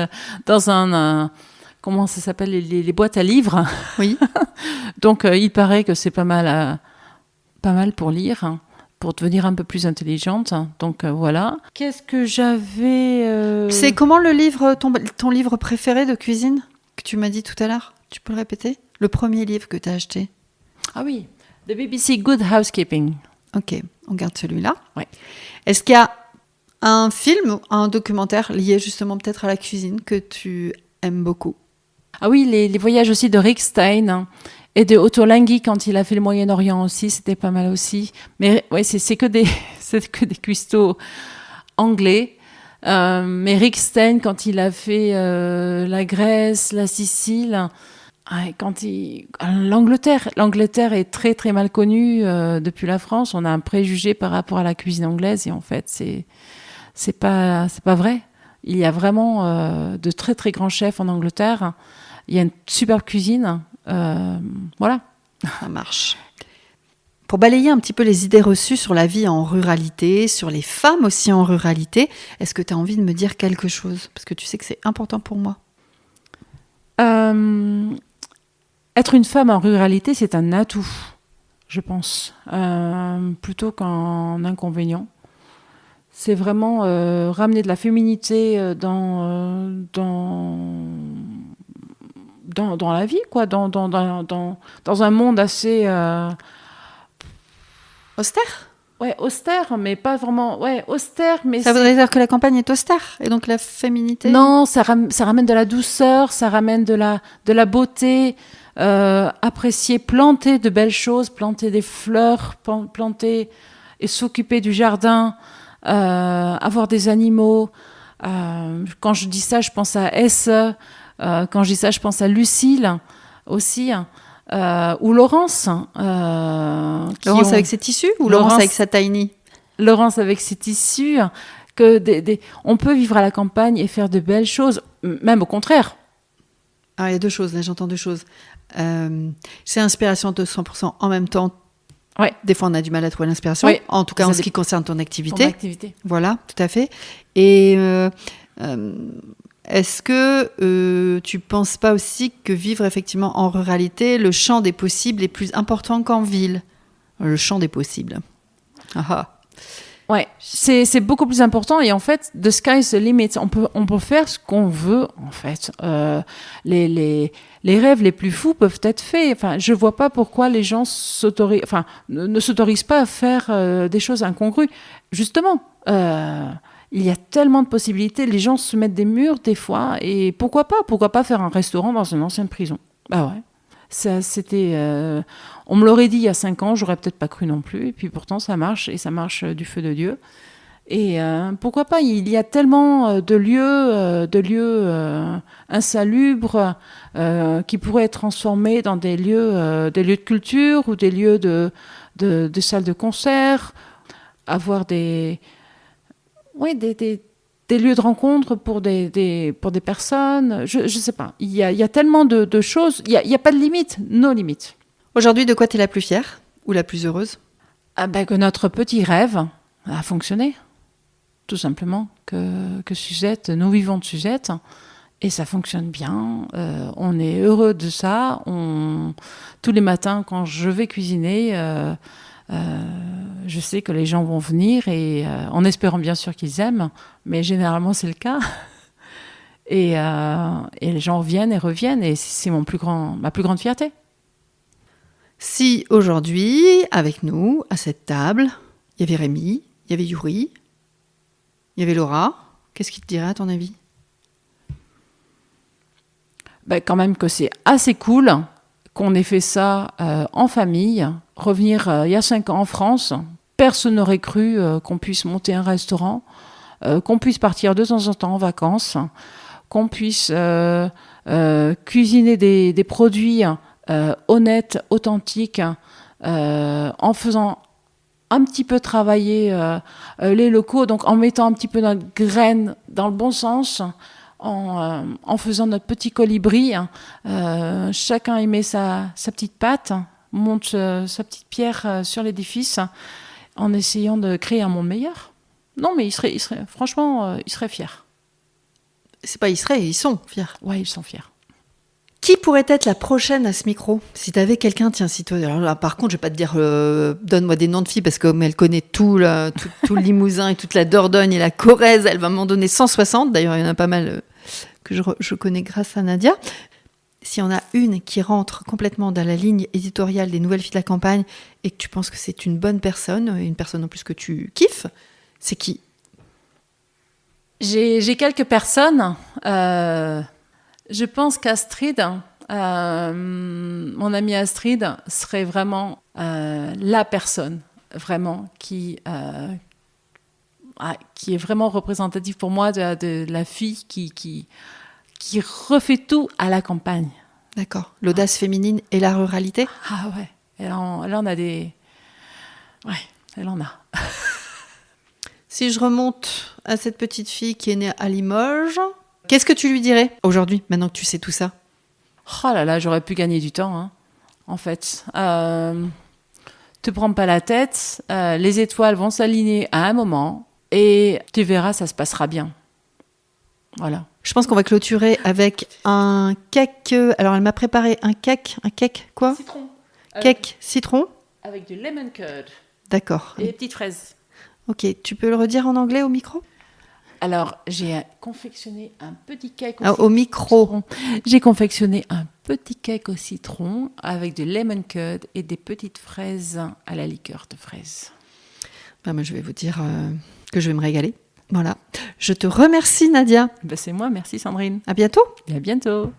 dans un comment ça s'appelle, les boîtes à livres. Oui. Donc, il paraît que c'est pas mal pour lire, hein, pour devenir un peu plus intelligente. Donc, voilà. Qu'est-ce que j'avais... C'est comment le livre, ton livre préféré de cuisine que tu m'as dit tout à l'heure? Tu peux le répéter? Le premier livre que tu as acheté? Ah oui, The BBC Good Housekeeping. Ok, on garde celui-là. Ouais. Est-ce qu'il y a un film, un documentaire lié justement peut-être à la cuisine que tu aimes beaucoup? Ah oui, les voyages aussi de Rick Stein, hein, et de Otto Lengi quand il a fait le Moyen-Orient aussi, c'était pas mal aussi. Mais ouais, c'est que des cuistots anglais. Mais Rick Stein, quand il a fait la Grèce, la Sicile, l'Angleterre est très très mal connue depuis la France. On a un préjugé par rapport à la cuisine anglaise et en fait c'est pas vrai. Il y a vraiment de très très grands chefs en Angleterre. Il y a une superbe cuisine. Voilà. Ça marche. Pour balayer un petit peu les idées reçues sur la vie en ruralité, sur les femmes aussi en ruralité, est-ce que tu as envie de me dire quelque chose? Parce que tu sais que c'est important pour moi. Être une femme en ruralité, c'est un atout, je pense, plutôt qu'un inconvénient. C'est vraiment ramener de la féminité dans la vie, quoi, dans un monde assez... Austère? Ouais, austère, mais pas vraiment... Ouais, austère, mais... Ça voudrait dire que la campagne est austère, et donc la féminité? Non, ça ramène de la douceur, ça ramène de la beauté, apprécier, planter de belles choses, planter des fleurs, planter et s'occuper du jardin, avoir des animaux. Quand je dis ça, je pense à Esse. Quand je dis ça, je pense à Lucille aussi. Ou Laurence. Laurence avec ses tissus ou Laurence avec sa tiny? Laurence avec ses tissus. On peut vivre à la campagne et faire de belles choses, même au contraire. Ah, il y a deux choses, là j'entends deux choses. C'est inspiration de 100% en même temps. Ouais. Des fois on a du mal à trouver l'inspiration, ouais. En tout cas en ce qui concerne ton activité. Ton activité. Voilà, tout à fait. Et est-ce que tu penses pas aussi que vivre effectivement en ruralité, le champ des possibles est plus important qu'en ville? Le champ des possibles. Ah. Ouais, c'est beaucoup plus important et en fait, the sky's the limit. On peut faire ce qu'on veut en fait. Les rêves les plus fous peuvent être faits. Enfin, je vois pas pourquoi les gens ne s'autorisent pas à faire des choses incongrues. Justement, il y a tellement de possibilités. Les gens se mettent des murs des fois et pourquoi pas faire un restaurant dans une ancienne prison? Bah ouais. Ça, on me l'aurait dit il y a 5 ans, j'aurais peut-être pas cru non plus. Et puis pourtant, ça marche, et ça marche du feu de Dieu. Et pourquoi pas? Il y a tellement de lieux insalubres qui pourraient être transformés dans des lieux de culture ou des lieux de salles de concert, avoir des lieux de rencontre pour des personnes. Je sais pas. Il y a tellement de choses. Il y a pas de limite, nos limites. Aujourd'hui, de quoi tu es la plus fière ou la plus heureuse? Que notre petit rêve a fonctionné. Tout simplement. Que Suzette, nous vivons de Suzette. Et ça fonctionne bien. On est heureux de ça. Tous les matins, quand je vais cuisiner... je sais que les gens vont venir et en espérant bien sûr qu'ils aiment, mais généralement c'est le cas. Et les gens viennent et reviennent et c'est ma plus grande fierté. Si aujourd'hui, avec nous, à cette table, il y avait Rémi, il y avait Yuri, il y avait Laura, qu'est-ce qui te dirait à ton avis? Quand même que c'est assez cool qu'on ait fait ça en famille. Revenir il y a 5 ans en France, personne n'aurait cru qu'on puisse monter un restaurant, qu'on puisse partir de temps en temps en vacances, qu'on puisse cuisiner des produits honnêtes, authentiques, en faisant un petit peu travailler les locaux, donc en mettant un petit peu notre graine dans le bon sens, en faisant notre petit colibri. Chacun y met sa petite patte, monte sa petite pierre sur l'édifice, en essayant de créer un monde meilleur. Non, mais franchement, ils seraient fiers. C'est pas ils seraient, ils sont fiers. Ouais, ils sont fiers. Qui pourrait être la prochaine à ce micro? Si t'avais quelqu'un, tiens, si toi. Alors là, par contre, je vais pas te dire, donne-moi des noms de filles parce que comme elle connaît tout le Limousin et toute la Dordogne et la Corrèze, elle va m'en donner 160. D'ailleurs, il y en a pas mal que je connais grâce à Nadia. S'il y en a une qui rentre complètement dans la ligne éditoriale des Nouvelles Filles de la Campagne et que tu penses que c'est une bonne personne, une personne en plus que tu kiffes, c'est qui? J'ai quelques personnes. Je pense qu'Astrid, mon amie Astrid, serait vraiment la personne vraiment qui est vraiment représentative pour moi de la fille qui refait tout à la campagne. D'accord. L'audace féminine et la ruralité? Ah ouais. Elle en a des... Ouais, elle en a. Si je remonte à cette petite fille qui est née à Limoges, qu'est-ce que tu lui dirais aujourd'hui, maintenant que tu sais tout ça? Oh là là, j'aurais pu gagner du temps, hein, en fait. Te prends pas la tête, les étoiles vont s'aligner à un moment et tu verras, ça se passera bien. Voilà. Je pense qu'on va clôturer avec un cake. Alors, elle m'a préparé un cake quoi? Citron. Cake citron? Avec du lemon curd. D'accord. Et des petites fraises. Ok, tu peux le redire en anglais au micro? Alors, j'ai confectionné un petit cake au micro. J'ai confectionné un petit cake au citron avec du lemon curd et des petites fraises à la liqueur de fraises. Moi, je vais vous dire que je vais me régaler. Voilà. Je te remercie, Nadia. C'est moi, merci Sandrine. À bientôt. Et à bientôt.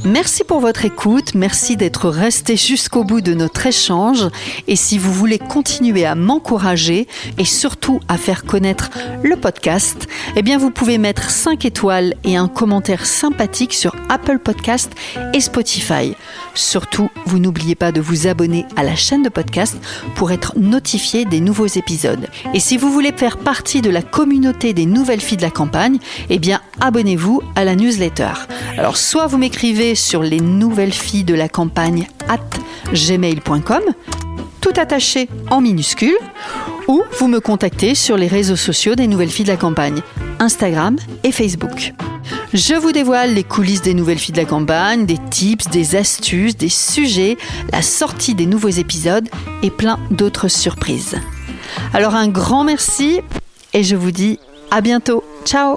Merci pour votre écoute, merci d'être resté jusqu'au bout de notre échange et si vous voulez continuer à m'encourager et surtout à faire connaître le podcast, eh bien vous pouvez mettre 5 étoiles et un commentaire sympathique sur Apple Podcast et Spotify. Surtout, vous n'oubliez pas de vous abonner à la chaîne de podcast pour être notifié des nouveaux épisodes. Et si vous voulez faire partie de la communauté des Nouvelles Filles de la Campagne, eh bien abonnez-vous à la newsletter. Alors soit vous m'écrivez sur les nouvelles filles de la campagne @gmail.com, tout attaché en minuscules, ou vous me contactez sur les réseaux sociaux des Nouvelles Filles de la Campagne, Instagram et Facebook. Je vous dévoile les coulisses des Nouvelles Filles de la Campagne, des tips, des astuces, des sujets, la sortie des nouveaux épisodes et plein d'autres surprises. Alors un grand merci et je vous dis à bientôt. Ciao!